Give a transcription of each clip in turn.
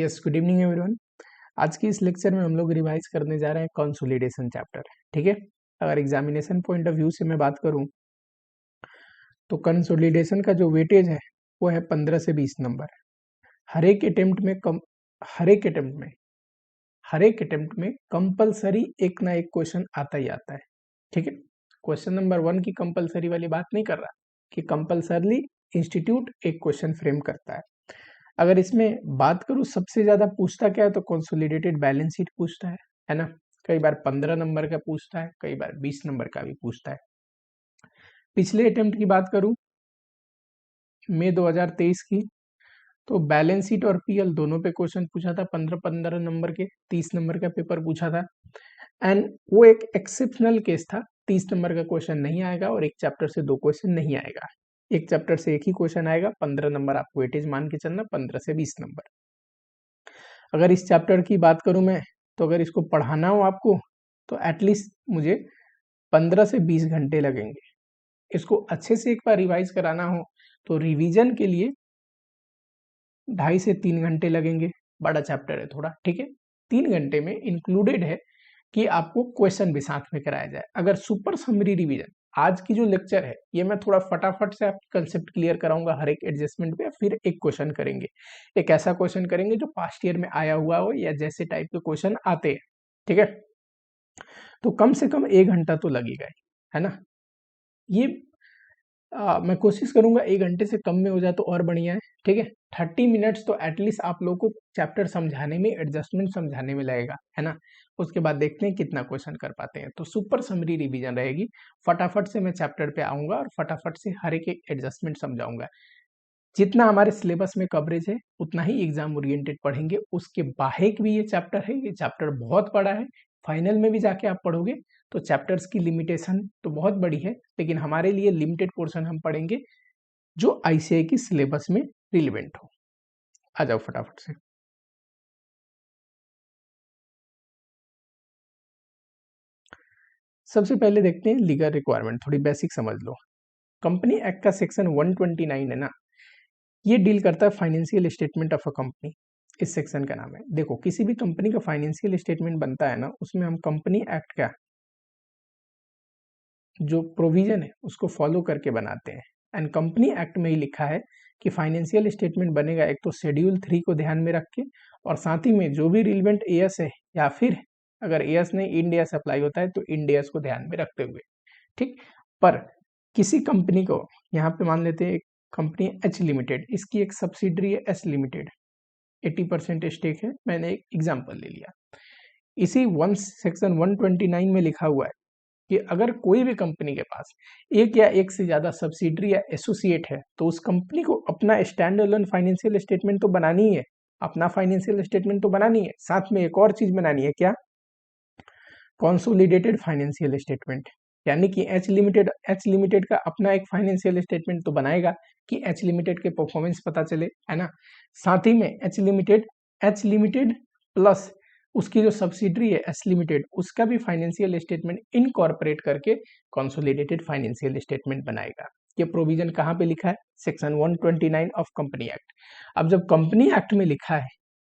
Yes, good evening everyone. आज की इस लेक्चर में हम लोग रिवाइज करने जा रहे हैं कंसोलिडेशन चैप्टर। ठीक है, अगर एग्जामिनेशन पॉइंट ऑफ व्यू से मैं बात करूं तो कंसोलिडेशन का जो वेटेज है वो है 15 से 20 नंबर। हर एक अटेम्प्ट में हर एक अटेम्प्ट में कंपलसरी एक ना एक क्वेश्चन आता ही आता है। ठीक है, क्वेश्चन नंबर 1 की कंपलसरी वाली बात नहीं कर रहा कि कंपलसरली इंस्टीट्यूट एक क्वेश्चन फ्रेम करता है। अगर इसमें बात करूं सबसे ज्यादा पूछता क्या है तो कंसोलिडेटेड बैलेंस शीट पूछता है ना। कई बार 15 नंबर का पूछता है, कई बार 20 नंबर का भी पूछता है। पिछले अटेम्प्ट की बात करूं मई 2023 की, तो बैलेंस शीट और पीएल दोनों पे क्वेश्चन पूछा था। 15-15 नंबर के 30 नंबर का पेपर पूछा था। एंड वो एक एक्सेप्शनल केस था, 30 नंबर का क्वेश्चन नहीं आएगा और एक चैप्टर से 2 क्वेश्चन नहीं आएगा। एक चैप्टर से एक ही क्वेश्चन आएगा। 15 नंबर आपको वेटेज मान के चलना, 15 से 20 नंबर। अगर इस चैप्टर की बात करूं मैं, तो अगर इसको पढ़ाना हो आपको तो एटलीस्ट मुझे 15 से 20 घंटे लगेंगे। इसको अच्छे से एक बार रिवाइज कराना हो तो रिवीजन के लिए 2.5 से 3 घंटे लगेंगे। बड़ा चैप्टर है थोड़ा, ठीक है। 3 घंटे में इंक्लूडेड है कि आपको क्वेश्चन भी साथ में कराया जाए। अगर सुपर समरी रिवीजन आज की जो लेक्चर है ये मैं थोड़ा फटाफट से आपकी कंसेप्ट क्लियर कराऊंगा हर एक एडजस्टमेंट पे, फिर एक क्वेश्चन करेंगे। एक ऐसा क्वेश्चन करेंगे जो पास्ट ईयर में आया हुआ हो या जैसे टाइप के क्वेश्चन आते हैं। ठीक है, तो कम से कम 1 घंटा तो लगेगा ही, है ना। ये मैं कोशिश करूंगा 1 घंटे से कम में हो जाए तो और बढ़िया है। ठीक है, 30 मिनट्स तो एटलीस्ट आप लोगों को चैप्टर समझाने में, एडजस्टमेंट समझाने में लगेगा, है ना। उसके बाद देखते हैं कितना क्वेश्चन कर पाते हैं। तो सुपर समरी रिवीजन रहेगी। फटाफट से मैं चैप्टर पे आऊंगा और फटाफट से हर एक एडजस्टमेंट समझाऊंगा। जितना हमारे सिलेबस में कवरेज है उतना ही एग्जाम ओरिएंटेड पढ़ेंगे। उसके बाहेक भी ये चैप्टर है, ये चैप्टर बहुत बड़ा है। फाइनल में भी जाके आप पढ़ोगे तो चैप्टर्स की लिमिटेशन तो बहुत बड़ी है, लेकिन हमारे लिए लिमिटेड पोर्शन हम पढ़ेंगे जो आईसीआई की सिलेबस में रिलेवेंट हो। आ जाओ फटाफट से। सबसे पहले देखते हैं लीगल रिक्वायरमेंट, थोड़ी बेसिक समझ लो। कंपनी एक्ट का सेक्शन 129 है ना, ये डील करता है financial statement of a company. इस सेक्शन का नाम है, देखो किसी भी कंपनी का फाइनेंशियल स्टेटमेंट बनता है ना, उसमें हम कंपनी एक्ट का जो प्रोविजन है उसको फॉलो करके बनाते हैं। एंड कंपनी एक्ट में ही लिखा है कि फाइनेंशियल स्टेटमेंट बनेगा एक तो शेड्यूल 3 को ध्यान में रख के, और साथ ही में जो भी रिलेवेंट एएस है, या फिर अगर एएस नहीं इंड एएस अप्लाई होता है तो इंड एएस को ध्यान में रखते हुए। ठीक, पर किसी कंपनी को, यहाँ पे मान लेते हैं एक कंपनी एच लिमिटेड, इसकी एक सब्सिडरी है एस लिमिटेड, 80% स्टेक है, मैंने एक एग्जाम्पल ले लिया। इसी सेक्शन 129 में लिखा हुआ है कि अगर कोई भी कंपनी के पास एक या एक से ज्यादा सब्सिडरी या एसोसिएट है तो उस कंपनी को अपना स्टैंड अलोन फाइनेंशियल स्टेटमेंट तो बनानी ही है। अपना फाइनेंशियल स्टेटमेंट तो बनानी है, साथ में एक और चीज बनानी है, क्या? Consolidated financial statement. यानी कि एच लिमिटेड का अपना एक फाइनेंशियल स्टेटमेंट तो बनाएगा कि एच लिमिटेड के परफॉर्मेंस पता चले, है ना। साथ ही में एच लिमिटेड प्लस उसकी जो सब्सिडरी है एस लिमिटेड, उसका भी फाइनेंशियल स्टेटमेंट इनकॉर्पोरेट करके कंसोलिडेटेड फाइनेंशियल स्टेटमेंट बनाएगा। ये प्रोविजन कहाँ पे लिखा है? Section 129 of company act. अब जब कंपनी एक्ट में लिखा है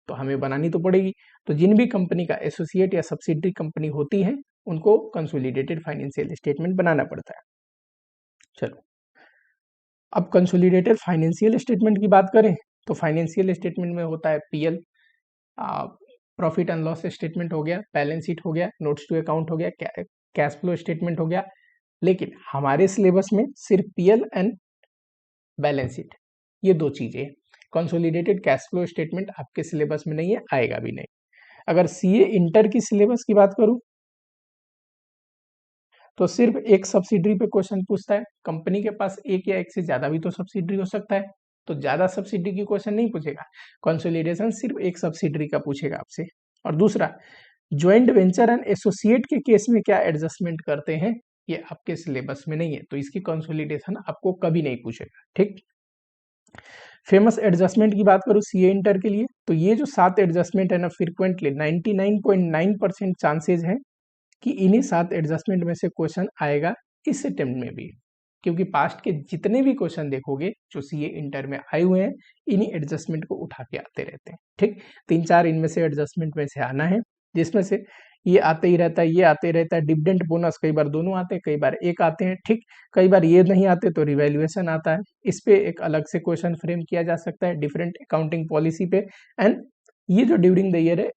तो हमें बनानी तो पड़ेगी। तो जिन भी कंपनी का एसोसिएट या सब्सिडरी कंपनी होती है उनको कंसोलिडेटेड फाइनेंशियल स्टेटमेंट बनाना पड़ता है। चलो, अब कंसोलिडेटेड फाइनेंशियल स्टेटमेंट की बात करें तो फाइनेंशियल स्टेटमेंट में होता है PL, profit and loss statement हो गया, बैलेंस शीट हो गया, नोट्स टू अकाउंट हो गया, कैश फ्लो स्टेटमेंट हो गया। लेकिन हमारे सिलेबस में सिर्फ पीएल एंड बैलेंस शीट, ये 2 चीजें। कंसोलिडेटेड कैश फ्लो स्टेटमेंट आपके सिलेबस में नहीं है, आएगा भी नहीं। अगर सीए इंटर की सिलेबस की बात करूं तो सिर्फ एक सब्सिडरी पे क्वेश्चन पूछता है। कंपनी के पास एक या एक से ज्यादा भी तो सब्सिडरी हो सकता है, तो ज्यादा सब्सिडरी की क्वेश्चन नहीं पूछेगा। कंसोलिडेशन सिर्फ एक सब्सिडरी का पूछेगा आपसे। और दूसरा, ज्वाइंट वेंचर एंड एसोसिएट के केस में क्या एडजस्टमेंट करते हैं, ये आपके सिलेबस में नहीं है, तो इसकी कंसोलिडेशन आपको कभी नहीं पूछेगा। ठीक, फेमस एडजस्टमेंट की बात करूं सीए इंटर के लिए, तो ये जो 7 एडजस्टमेंट है ना, फ्रीक्वेंटली 99.9% चांसेज है कि इन्हीं 7 एडजस्टमेंट में से क्वेश्चन आएगा इस अटेम्प्ट में भी। क्योंकि पास्ट के जितने भी क्वेश्चन देखोगे जो सीए इंटर में आए हुए हैं, इन्हीं एडजस्टमेंट को उठा के आते रहते हैं। ठीक, 3-4 इनमें से एडजस्टमेंट में से आना है, जिसमें से ये आते ही रहता है, ये आते रहता है। डिविडेंड बोनस कई बार दोनों आते हैं, कई बार एक आते हैं। ठीक, कई बार ये नहीं आते तो रिवैल्यूएशन आता है, इस पे एक अलग से क्वेश्चन फ्रेम किया जा सकता है डिफरेंट अकाउंटिंग पॉलिसी पे। एंड ये जो ड्यूरिंग द ईयर है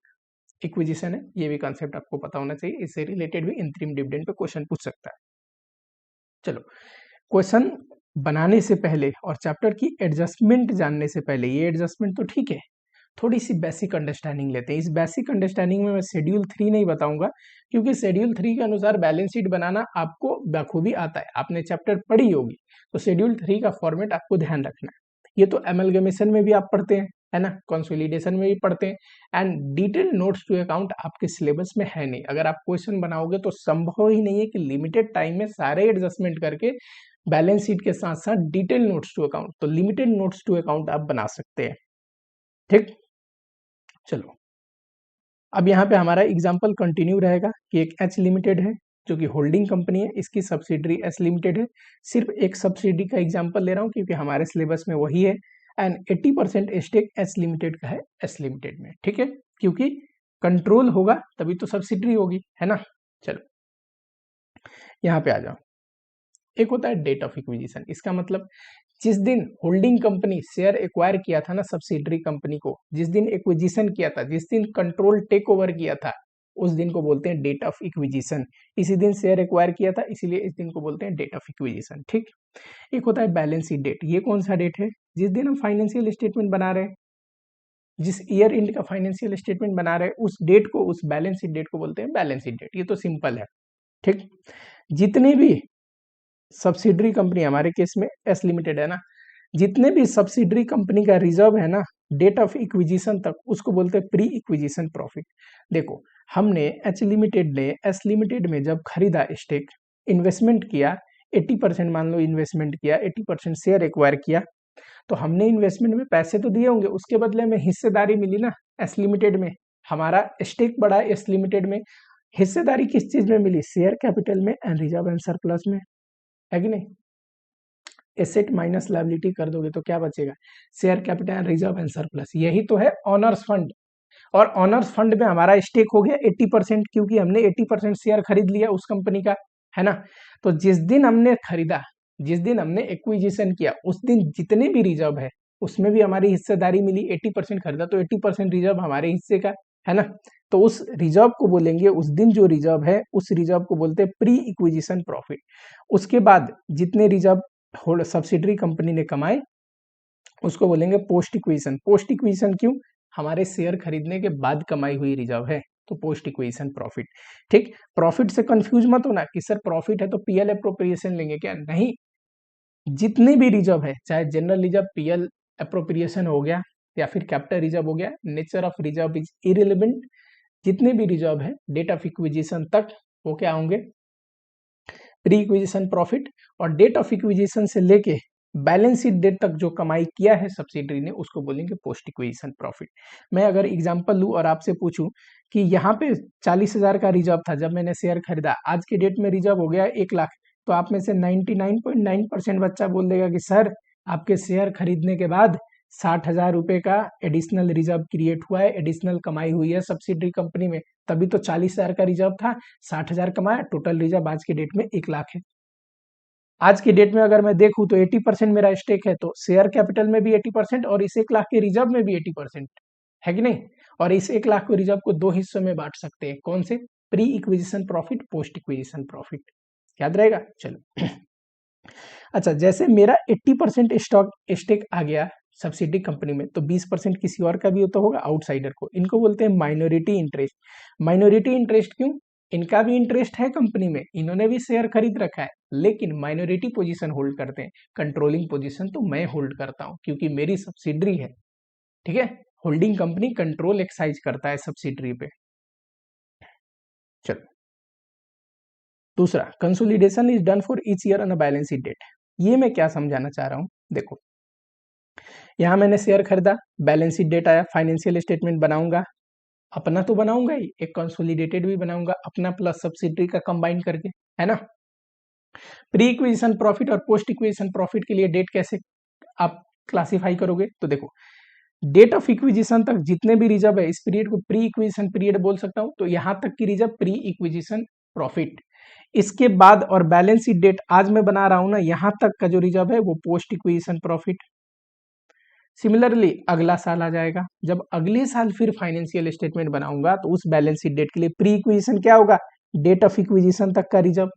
इक्विजिशन है, ये भी कॉन्सेप्ट आपको पता होना चाहिए, इससे रिलेटेड भी इंटरिम डिविडेंड पे क्वेश्चन पूछ सकता है। चलो, क्वेश्चन बनाने से पहले और चैप्टर की एडजस्टमेंट जानने से पहले, ये एडजस्टमेंट तो ठीक है, थोड़ी सी बेसिक अंडरस्टैंडिंग लेते हैं। इस बेसिक अंडरस्टैंडिंग में मैं शेड्यूल 3 नहीं बताऊंगा, क्योंकि शेड्यूल 3 के अनुसार बैलेंस शीट बनाना आपको बखूबी आता है, आपने चैप्टर पढ़ी होगी, तो शेड्यूल 3 का फॉर्मेट आपको ध्यान रखना है। ये तो एमलगमेशन में भी आप पढ़ते हैं, है ना, कंसोलिडेशन में भी पढ़ते हैं। And detail notes to account आपके सिलेबस में है नहीं। अगर आप क्वेश्चन बनाओगे तो संभव ही नहीं है कि लिमिटेड टाइम में सारे एडजस्टमेंट करके बैलेंस शीट के साथ साथ डिटेल नोट्स टू अकाउंट, तो लिमिटेड नोट्स टू अकाउंट आप बना सकते हैं। ठीक, चलो, अब यहाँ पे हमारा एग्जाम्पल कंटिन्यू रहेगा कि एक एच लिमिटेड है जो कि होल्डिंग कंपनी है, इसकी सब्सिडरी एस लिमिटेड है। सिर्फ एक सब्सिडी का एग्जाम्पल ले रहा हूँ क्योंकि हमारे सिलेबस में वही है। एंड 80% स्टेक एस लिमिटेड का है एस लिमिटेड में। ठीक है, क्योंकि कंट्रोल होगा तभी तो सब्सिडरी होगी, है ना। चलो, यहाँ पे आ जाओ। एक होता है डेट ऑफ इक्विजिशन, इसका मतलब जिस दिन होल्डिंग कंपनी शेयर एक्वायर किया था ना सब्सिडरी कंपनी को, जिस दिन एक्विजिशन किया था, जिस दिन कंट्रोल टेक ओवर किया था, उस दिन को बोलते हैं डेट ऑफ इक्विजिशन। इसी दिन शेयर एक्वायर किया था, इसीलिए इस दिन को बोलते हैं डेट ऑफ इक्विजिशन। ठीक, एक होता है बैलेंस शीट डेट। ये कौन सा डेट है? जिस दिन हम फाइनेंशियल स्टेटमेंट बना रहे हैं, जिस ईयर एंड का फाइनेंशियल स्टेटमेंट बना रहे हैं, उस डेट को, उस बैलेंस शीट डेट को बोलते हैं बैलेंस शीट डेट। ये तो सिंपल है। ठीक, जितने भी सब्सिडरी कंपनी, हमारे केस में एस लिमिटेड है ना, जितने भी सब्सिडरी कंपनी का रिजर्व है ना डेट ऑफ इक्विजिशन तक, उसको बोलते हैं प्री इक्विजिशन प्रॉफिट। देखो, हमने एच लिमिटेड ने एस लिमिटेड में जब खरीदा स्टेक, इन्वेस्टमेंट किया, 80% मान लो इन्वेस्टमेंट किया, 80% शेयर एक्वायर किया, तो हमने इन्वेस्टमेंट में पैसे तो दिए होंगे, उसके बदले में हिस्सेदारी मिली ना एस लिमिटेड में। हमारा स्टेक बढ़ा एस लिमिटेड में, हिस्सेदारी किस चीज में मिली? शेयर कैपिटल में एंड रिजर्व एंड सरप्लस में, है कि नहीं। एसेट माइनस लायबिलिटी कर दोगे तो क्या बचेगा? Share capital and reserve and surplus. यही तो है ऑनर्स फंड। और ऑनर्स फंड में हमारा स्टेक हो गया 80%, क्योंकि हमने 80% शेयर खरीद लिया उस कंपनी का, है ना। तो जिस दिन हमने खरीदा, जिस दिन हमने एक्विजिशन किया, उस दिन जितने भी रिजर्व है उसमें भी हमारी हिस्सेदारी मिली। 80% खरीदा तो 80% रिजर्व हमारे हिस्से का, है ना। तो उस रिजर्व को बोलेंगे, उस दिन जो रिजर्व है उस रिजर्व को बोलते हैं प्री इक्विजिशन प्रॉफिट। उसके बाद जितने रिजर्व सब्सिडरी कंपनी ने कमाए उसको बोलेंगे पोस्ट इक्विजिशन। पोस्ट इक्विजिशन क्यों? हमारे शेयर खरीदने के बाद कमाई हुई रिजर्व है, तो पोस्ट इक्विजिशन प्रॉफिट। ठीक, प्रॉफिट से कंफ्यूज मत होना कि सर प्रॉफिट है तो पीएल अप्रोप्रिएशन लेंगे क्या, नहीं। जितने भी रिजर्व है, चाहे जनरल रिजर्व पीएल अप्रोप्रिएशन हो गया या फिर कैपिटल रिजर्व हो गया, nature of reserve is irrelevant. जितने भी रिजर्व है डेट ऑफ इक्विजिशन तक वो क्या होंगे? Pre acquisition profit. और डेट ऑफ इक्विजिशन से लेके बैलेंस शीट डेट तक जो कमाई किया है सब्सिडरी ने, उसको बोलेंगे पोस्ट इक्विजिशन प्रॉफिट। मैं अगर एग्जांपल लूं और आपसे पूछूं कि यहाँ पे 40,000 का रिजर्व था जब मैंने शेयर खरीदा, आज के डेट में रिजर्व हो गया 1 लाख, तो आप में से 99.9% बच्चा बोल देगा कि सर आपके शेयर खरीदने के बाद 60,000 रुपए का एडिशनल रिजर्व क्रिएट हुआ है, एडिशनल कमाई हुई है सब्सिडरी कंपनी में, तभी तो 40,000 का रिजर्व था, 60,000 कमाया, टोटल रिजर्व आज के डेट में 1 लाख है। आज की डेट में अगर मैं देखूं तो 80% मेरा स्टेक है, तो शेयर कैपिटल में भी 80% और इस 1 लाख के रिजर्व में भी 80%, है कि नहीं। और इस 1 लाख को रिजर्व को 2 हिस्सों में बांट सकते हैं, कौन से? Pre acquisition profit, post acquisition profit. याद रहेगा। चलो अच्छा, जैसे मेरा 80% स्टॉक स्टेक आ गया सब्सिडी कंपनी में, तो 20% किसी और का भी तो होगा, आउटसाइडर को। इनको बोलते हैं माइनॉरिटी इंटरेस्ट। माइनॉरिटी इंटरेस्ट क्यों? इनका भी इंटरेस्ट है कंपनी में, इन्होंने भी शेयर खरीद रखा है, लेकिन माइनॉरिटी पोजीशन होल्ड करते हैं। कंट्रोलिंग पोजीशन तो मैं होल्ड करता हूं क्योंकि मेरी सब्सिडरी है। ठीक है, होल्डिंग कंपनी कंट्रोल एक्सरसाइज करता है सब्सिडरी पे। चलो, दूसरा, consolidation is done for each year on a balance sheet date. ये मैं क्या समझाना चाह रहा हूं, देखो, यहां मैंने शेयर खरीदा, बैलेंस शीट डेट आया, फाइनेंशियल स्टेटमेंट बनाऊंगा, अपना तो बनाऊंगा ही, एक कंसोलिडेटेड भी बनाऊंगा, अपना प्लस सब्सिडरी का कंबाइन करके, है ना। प्री इक्विजिशन प्रॉफिट और पोस्ट इक्विजिशन प्रॉफिट के लिए डेट कैसे आप क्लासिफाई करोगे? तो देखो, डेट ऑफ इक्विजिशन तक जितने भी रिजर्व है इस पीरियड को प्री इक्विजिशन पीरियड बोल सकता हूं, तो यहां तक की रिजर्व प्री इक्विजिशन प्रॉफिट। इसके बाद और बैलेंस शीट डेट आज मैं बना रहा हूं ना, यहां तक का जो रिजर्व है वो पोस्ट इक्विजिशन प्रॉफिट। सिमिलरली अगला साल आ जाएगा, जब अगले साल फिर फाइनेंशियल स्टेटमेंट बनाऊंगा तो उस बैलेंस शीट डेट के लिए प्री इक्विजिशन क्या होगा? डेट ऑफ इक्विजिशन तक का रिजर्व।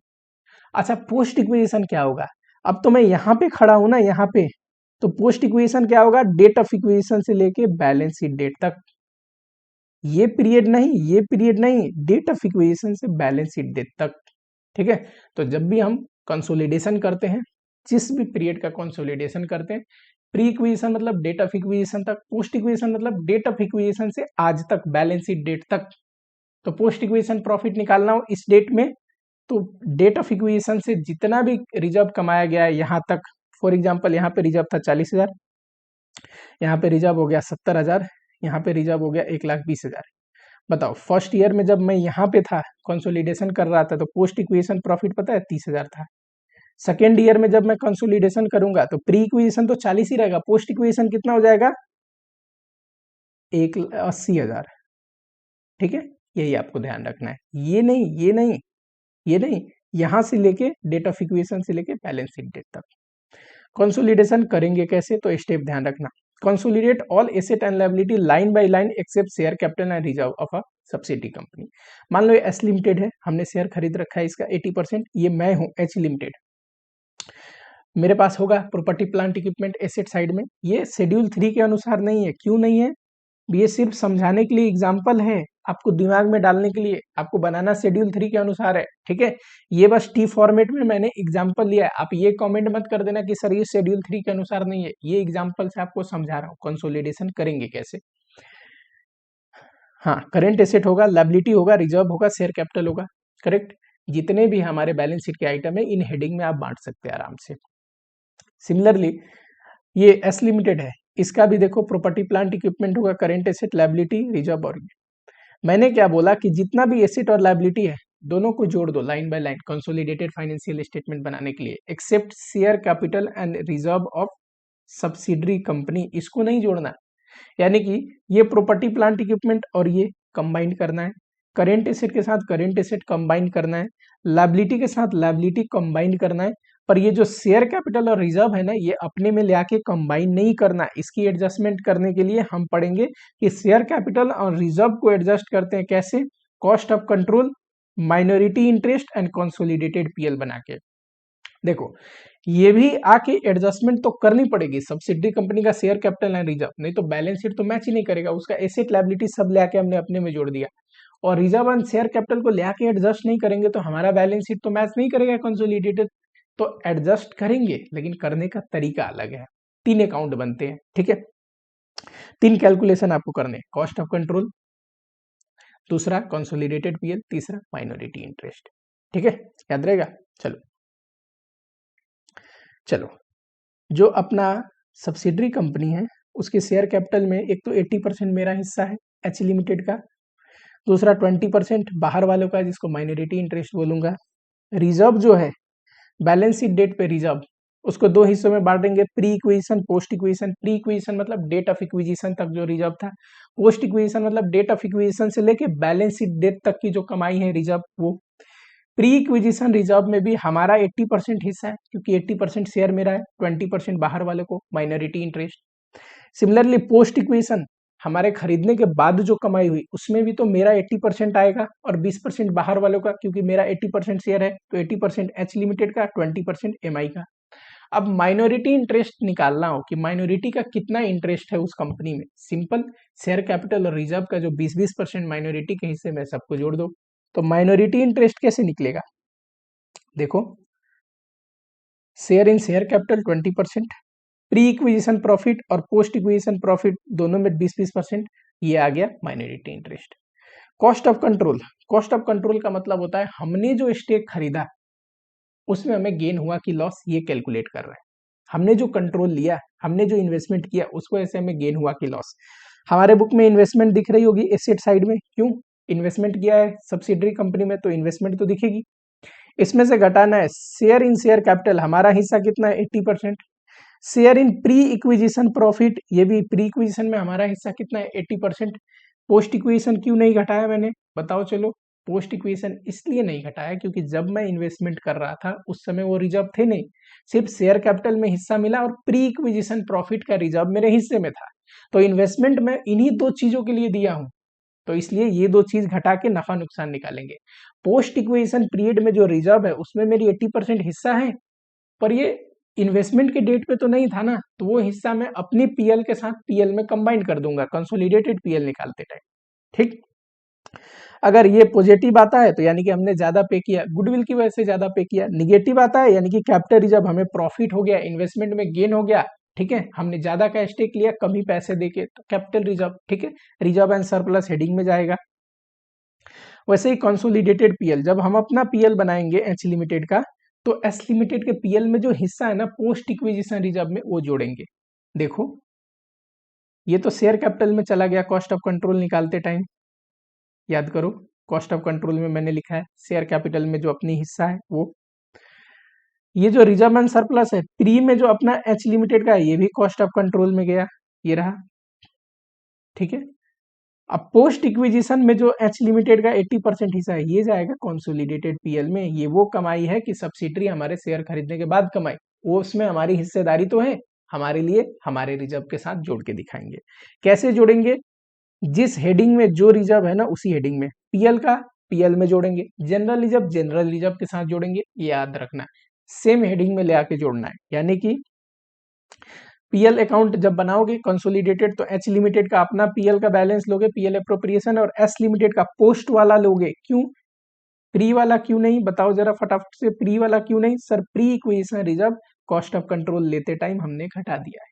अच्छा, पोस्ट इक्विजिशन क्या होगा? अब तो मैं यहाँ पे खड़ा हूं ना, यहाँ पे, तो पोस्ट इक्विजिशन क्या होगा? डेट ऑफ इक्विजिशन से लेके बैलेंस शीट डेट तक। ये पीरियड नहीं, ये पीरियड नहीं, डेट ऑफ इक्विजिशन से बैलेंस शीट डेट तक। ठीक है, तो जब भी हम कंसोलिडेशन करते हैं, जिस भी पीरियड का कंसोलिडेशन करते हैं, प्री इक्विजिशन मतलब डेट ऑफ इक्विजिशन तक, पोस्ट इक्विजिशन मतलब डेट ऑफ इक्विजिशन से आज तक बैलेंस शीट डेट तक। तो पोस्ट इक्विजिशन प्रॉफिट निकालना हो इस डेट में, तो डेट ऑफ इक्विजिशन से जितना भी रिजर्व कमाया गया है यहाँ तक, फॉर एग्जांपल यहाँ पे रिजर्व था 40,000, यहाँ पे रिजर्व हो गया 70,000, यहाँ पे रिजर्व हो गया 1,20,000। बताओ, फर्स्ट ईयर में जब मैं यहाँ पे था, कंसोलिडेशन कर रहा था, तो पोस्ट इक्विजिशन प्रॉफिट पता है 30,000 था। सेकेंड ईयर में जब मैं कंसोलिडेशन करूंगा तो प्री इक्विजिशन तो 40 ही रहेगा, पोस्ट इक्विजिशन कितना हो जाएगा? 1,80,000। ठीक है, यही आपको ध्यान रखना है। ये नहीं, ये नहीं, ये नहीं, यहां से लेके डेट ऑफ इक्विजिशन से लेके बैलेंस शीट डेट तक। कंसोलिडेशन करेंगे कैसे? तो स्टेप ध्यान रखना। Consolidate all asset and liability line by line except share capital and reserve of a subsidy company. मान लो ये एस लिमिटेड है, हमने शेयर खरीद रखा है इसका 80%, ये मैं हूं एच लिमिटेड, मेरे पास होगा property plant equipment asset side में। ये शेड्यूल 3 के अनुसार नहीं है। क्यों नहीं है? ये सिर्फ समझाने के लिए एग्जाम्पल है, आपको दिमाग में डालने के लिए। आपको बनाना शेड्यूल 3 के अनुसार है, ठीक है। ये बस टी फॉर्मेट में मैंने एग्जाम्पल लिया है। आप ये कमेंट मत कर देना कि सर ये शेड्यूल 3 के अनुसार नहीं है, ये एग्जाम्पल से आपको समझा रहा हूँ कंसोलिडेशन करेंगे कैसे। हाँ, करेंट एसेट होगा, लायबिलिटी होगा, रिजर्व होगा, शेयर कैपिटल होगा, करेक्ट। जितने भी हमारे बैलेंस शीट के आइटम है इन हेडिंग में आप बांट सकते हैं आराम से। सिमिलरली ये एस लिमिटेड है, इसका भी देखो प्रॉपर्टी प्लांट इक्विपमेंट होगा, करेंट एसेट, लायबिलिटी, रिजर्व। और मैंने क्या बोला कि जितना भी एसेट और लायबिलिटी है दोनों को जोड़ दो line by line consolidated financial statement बनाने के लिए, except share capital and reserve of subsidiary company, इसको नहीं जोड़ना। यानी कि ये प्रॉपर्टी प्लांट इक्विपमेंट और ये कंबाइन करना है, करेंट एसेट के साथ करेंट एसेट कंबाइन करना है, लायबिलिटी के साथ लायबिलिटी कंबाइन करना है। पर ये जो शेयर कैपिटल और रिजर्व है ना, ये अपने में ले आके कंबाइन नहीं करना। इसकी एडजस्टमेंट करने के लिए हम पढ़ेंगे कि शेयर कैपिटल और रिजर्व को एडजस्ट करते हैं कैसे, cost of control, minority interest and consolidated PL बना के। देखो, ये भी आके एडजस्टमेंट तो करनी पड़ेगी, सब्सिडरी कंपनी का शेयर कैपिटल एंड रिजर्व, नहीं तो बैलेंस शीट तो मैच ही नहीं करेगा। उसका एसेट लायबिलिटी सब ले आके हमने अपने में जोड़ दिया, और रिजर्व एंड शेयर कैपिटल को ले आके एडजस्ट नहीं करेंगे तो हमारा बैलेंस शीट तो मैच नहीं करेगा कंसोलिडेटेड। तो एडजस्ट करेंगे, लेकिन करने का तरीका अलग है। 3 अकाउंट बनते हैं, ठीक है। 3 कैलकुलेशन आपको करने, कॉस्ट ऑफ कंट्रोल, दूसरा कंसोलिडेटेड पीएल, तीसरा माइनॉरिटी इंटरेस्ट, ठीक है, याद रहेगा। चलो चलो, जो अपना सब्सिडरी कंपनी है उसके शेयर कैपिटल में एक तो 80% मेरा हिस्सा है एच लिमिटेड का, दूसरा 20% बाहर वालों का जिसको माइनॉरिटी इंटरेस्ट बोलूंगा। रिजर्व जो है बैलेंस शीट डेट पे रिजर्व, उसको 2 हिस्सों में बांटेंगे, pre acquisition, post acquisition. Pre acquisition मतलब डेट ऑफ इक्विजिशन तक जो रिजर्व था, पोस्ट इक्विजिशन मतलब डेट ऑफ इक्विजिशन से लेके बैलेंस शीट डेट तक की जो कमाई है रिजर्व वो। प्री इक्विजिशन रिजर्व में भी हमारा 80% हिस्सा है, क्योंकि 80% शेयर मेरा है, 20% बाहर वाले को minority interest. Similarly post acquisition, हमारे खरीदने के बाद जो कमाई हुई उसमें भी तो मेरा 80% आएगा और 20% बाहर वालों का, क्योंकि मेरा 80% शेयर है, तो 80% एच लिमिटेड का, 20% एमआई का। अब माइनॉरिटी इंटरेस्ट निकालना हो कि माइनॉरिटी का कितना इंटरेस्ट है उस कंपनी में, सिंपल, शेयर कैपिटल और रिजर्व का जो 20-20% माइनॉरिटी के हिस्से में सबको जोड़ दो। तो माइनॉरिटी इंटरेस्ट कैसे निकलेगा? देखो, share in share capital 20%, pre acquisition profit और पोस्ट इक्विजिशन प्रॉफिट दोनों में 20-20%, ये आ गया minority interest. Cost of control, cost of control का मतलब होता है हमने जो स्टेक खरीदा उसमें हमें गेन हुआ कि लॉस, ये कैलकुलेट कर रहा है। हमने जो कंट्रोल लिया, हमने जो इन्वेस्टमेंट किया उसको ऐसे हमें गेन हुआ कि लॉस। हमारे बुक में इन्वेस्टमेंट दिख रही होगी एसेट साइड में, क्यों? इन्वेस्टमेंट किया है सब्सिडरी कंपनी में तो इन्वेस्टमेंट तो दिखेगी। इसमें से घटाना है शेयर इन शेयर कैपिटल, हमारा हिस्सा कितना है 80%। Share in pre acquisition profit, ये भी प्री इक्विजिशन में हमारा हिस्सा कितना है 80%। पोस्ट इक्विजिशन क्यों नहीं घटाया मैंने, बताओ चलो। पोस्ट इक्विजिशन इसलिए नहीं घटाया क्योंकि जब मैं इन्वेस्टमेंट कर रहा था उस समय वो रिजर्व थे नहीं, सिर्फ शेयर कैपिटल में हिस्सा मिला और प्री इक्विजिशन प्रॉफिट का रिजर्व मेरे हिस्से में था। तो इन्वेस्टमेंट में इन्हीं दो चीजों के लिए दिया हूं, तो इसलिए ये दो चीज घटा के नफा नुकसान निकालेंगे। पोस्ट इक्विजिशन पीरियड में जो रिजर्व है उसमें मेरी 80% हिस्सा है, पर ये इन्वेस्टमेंट के डेट पे तो नहीं था ना, तो वो हिस्सा मैं अपनी पीएल के साथ पीएल में कंबाइन कर दूंगा कंसोलिडेटेड पीएल निकालते टाइम। ठीक, अगर ये पॉजिटिव आता है तो यानी कि हमने ज्यादा पे किया, गुडविल की वजह से ज्यादा पे किया। निगेटिव आता है यानी कि कैपिटल रिजर्व हमें प्रॉफिट हो गया, इन्वेस्टमेंट में गेन हो गया, ठीक है, हमने ज्यादा का स्टेक लिया कम ही पैसे देके, तो कैपिटल रिजर्व, ठीक है, रिजर्व एंड सरप्लस हेडिंग में जाएगा। वैसे ही कंसोलिडेटेड पीएल, जब हम अपना पीएल बनाएंगे एच लिमिटेड का, तो एस लिमिटेड के पीएल में जो हिस्सा है ना पोस्ट इक्विजिशन रिजर्व में, वो जोड़ेंगे। देखो ये तो शेयर कैपिटल में चला गया कॉस्ट ऑफ कंट्रोल निकालते टाइम, याद करो कॉस्ट ऑफ कंट्रोल में मैंने लिखा है शेयर कैपिटल में जो अपनी हिस्सा है वो। ये जो रिजर्व एंड सरप्लस है प्री में जो अपना एच लिमिटेड का है, ये भी कॉस्ट ऑफ कंट्रोल में गया, ये रहा, ठीक है। अब पोस्ट इक्विजिशन में जो एच लिमिटेड का 80% हिस्सा है, ये जाएगा कंसोलिडेटेड पीएल में। ये वो कमाई है कि सब्सिडरी हमारे शेयर खरीदने के बाद कमाई, वो उसमें हमारी हिस्सेदारी तो है, हमारे लिए हमारे रिजर्व के साथ जोड़ के दिखाएंगे। कैसे जोड़ेंगे, जिस हेडिंग में जो रिजर्व है ना उसी हेडिंग में पीएल का पीएल में जोड़ेंगे, जनरल रिजर्व जनरल रिजर्व के साथ जोड़ेंगे, ये याद रखना, सेम हेडिंग में ले आके जोड़ना है। यानी कि पीएल अकाउंट जब बनाओगे कंसोलिडेटेड, तो एच लिमिटेड का अपना पीएल का बैलेंस लोगे, पीएल अप्रोप्रिएशन, और एस लिमिटेड का पोस्ट वाला लोगे। क्यों प्री वाला क्यों नहीं, बताओ जरा फटाफट से, प्री वाला क्यों नहीं sir, pre acquisition reserve cost of control लेते टाइम हमने घटा दिया है।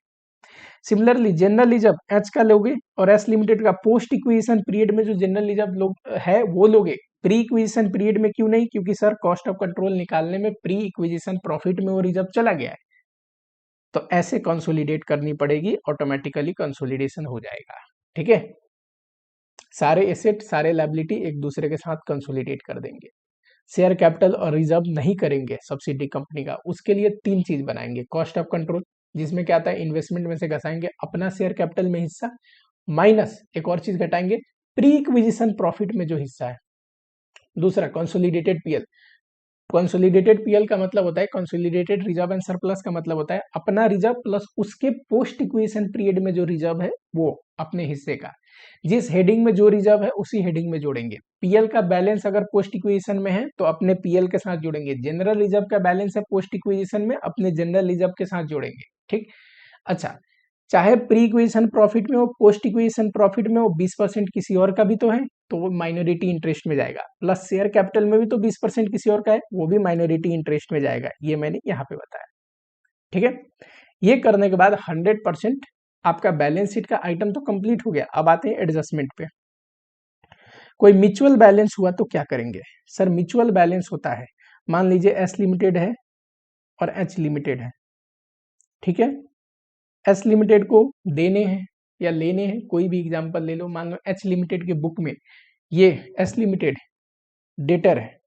सिमिलरली जनरल रिजर्व एच का लोगे और एस लिमिटेड का पोस्ट इक्विजिशन पीरियड में जो जनरल रिजर्व लोग है वो लोगे। प्री इक्विजिशन पीरियड में क्यों नहीं, क्योंकि सर कॉस्ट ऑफ कंट्रोल निकालने में प्री इक्विजिशन प्रॉफिट में वो रिजर्व चला गया है, तो ऐसे कंसोलिडेट करनी पड़ेगी, ऑटोमेटिकली कंसोलिडेशन हो जाएगा। ठीक है, सारे एसेट सारे लायबिलिटी एक दूसरे के साथ कंसोलिडेट कर देंगे। शेयर कैपिटल और रिजर्व नहीं करेंगे सब्सिडी कंपनी का, उसके लिए तीन चीज बनाएंगे, कॉस्ट ऑफ कंट्रोल जिसमें क्या आता है इन्वेस्टमेंट में से घटाएंगे अपना शेयर कैपिटल में हिस्सा, माइनस एक और चीज घटाएंगे प्री इक्विजिशन प्रॉफिट में जो हिस्सा है। दूसरा कंसोलिडेटेड पीएल, कंसोलिडेटेड पीएल का मतलब होता है कंसोलिडेटेड रिजर्व एंड सरप्लस का मतलब होता है अपना रिजर्व प्लस उसके पोस्ट इक्विजिशन पीरियड में जो रिजर्व है वो अपने हिस्से का, जिस हेडिंग में जो रिजर्व है उसी हेडिंग में जोड़ेंगे। पीएल का बैलेंस अगर पोस्ट इक्विजिशन में है तो अपने पीएल के साथ जोड़ेंगे, जनरल रिजर्व का बैलेंस है पोस्ट इक्विजिशन में, अपने जनरल रिजर्व के साथ जोड़ेंगे। ठीक, अच्छा, चाहे प्री इक्विजिशन प्रॉफिट में हो पोस्ट इक्विजिशन प्रॉफिट में हो, 20% किसी और का भी तो है, तो वो माइनॉरिटी इंटरेस्ट में जाएगा, प्लस शेयर कैपिटल में भी तो 20% किसी और का है, वो भी माइनॉरिटी इंटरेस्ट में जाएगा, ये मैंने यहाँ पे बताया। ठीक है, ये करने के बाद 100% आपका बैलेंस शीट का आइटम तो कंप्लीट हो गया। अब आते हैं एडजस्टमेंट पे। कोई म्यूचुअल बैलेंस हुआ तो क्या करेंगे सर, म्यूचुअल बैलेंस होता है, मान लीजिए एस लिमिटेड है और एच लिमिटेड है, ठीक है, एस लिमिटेड को देने हैं या लेने हैं, कोई भी एग्जांपल ले लो, मान लो एच लिमिटेड के बुक में ये एस लिमिटेड डेटर है,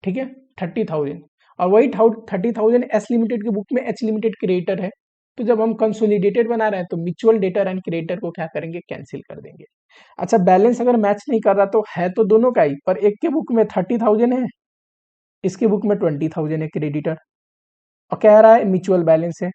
ठीक है 30,000, और वही 30,000 एस लिमिटेड के बुक में एच लिमिटेड क्रेडिटर है। तो जब हम कंसोलिडेटेड बना रहे हैं तो म्यूचुअल डेटर एंड क्रेडिटर को क्या करेंगे, कैंसिल कर देंगे। अच्छा, बैलेंस अगर मैच नहीं कर रहा तो है तो दोनों का ही, पर एक के बुक में 30,000 है, इसके बुक में 20,000 है क्रेडिटर, और कह रहा है म्यूचुअल बैलेंस है,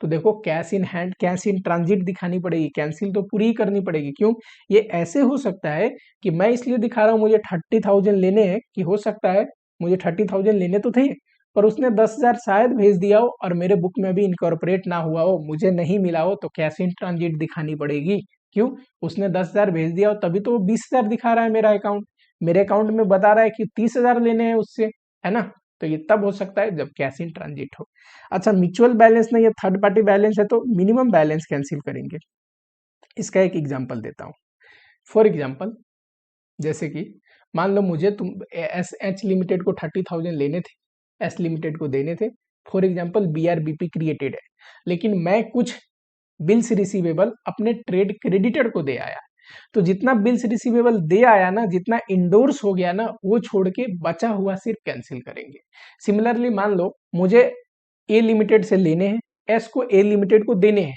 तो देखो cash in hand cash in transit दिखानी पड़ेगी, कैंसिल तो पूरी ही करनी पड़ेगी। क्यों, ये ऐसे हो सकता है कि मैं इसलिए दिखा रहा हूं मुझे 30,000 लेने हैं, कि हो सकता है मुझे 30,000 लेने तो थे पर उसने 10,000 शायद भेज दिया हो और मेरे बुक में भी इनकॉर्पोरेट ना हुआ हो, मुझे नहीं मिला हो, तो कैश इन ट्रांजिट दिखानी पड़ेगी। क्यों, उसने 10,000 भेज दिया हो तभी तो वो 20,000 दिखा रहा है मेरा अकाउंट, मेरे अकाउंट में बता रहा है कि 30,000 लेने हैं उससे, है ना, तो ये तब हो सकता है जब कैश इन ट्रांजिट हो। अच्छा, म्यूचुअल बैलेंस नहीं है, थर्ड पार्टी बैलेंस है, तो मिनिमम बैलेंस कैंसिल करेंगे। इसका एक एग्जांपल देता हूं। फॉर एग्जांपल, जैसे कि मान लो मुझे तुम एस एच लिमिटेड को 30,000 लेने थे, एस लिमिटेड को देने थे, फॉर एग्जांपल BRBP क्रिएटेड है, लेकिन मैं कुछ बिल्स रिसीवेबल अपने ट्रेड क्रेडिटर को दे आया, तो जितना बिल्स रिसीवेबल दे आया ना, जितना इंडोर्स हो गया ना, वो छोड़ के बचा हुआ सिर्फ कैंसिल करेंगे। सिमिलरली मान लो मुझे ए लिमिटेड से लेने हैं, एस को ए लिमिटेड को देने हैं,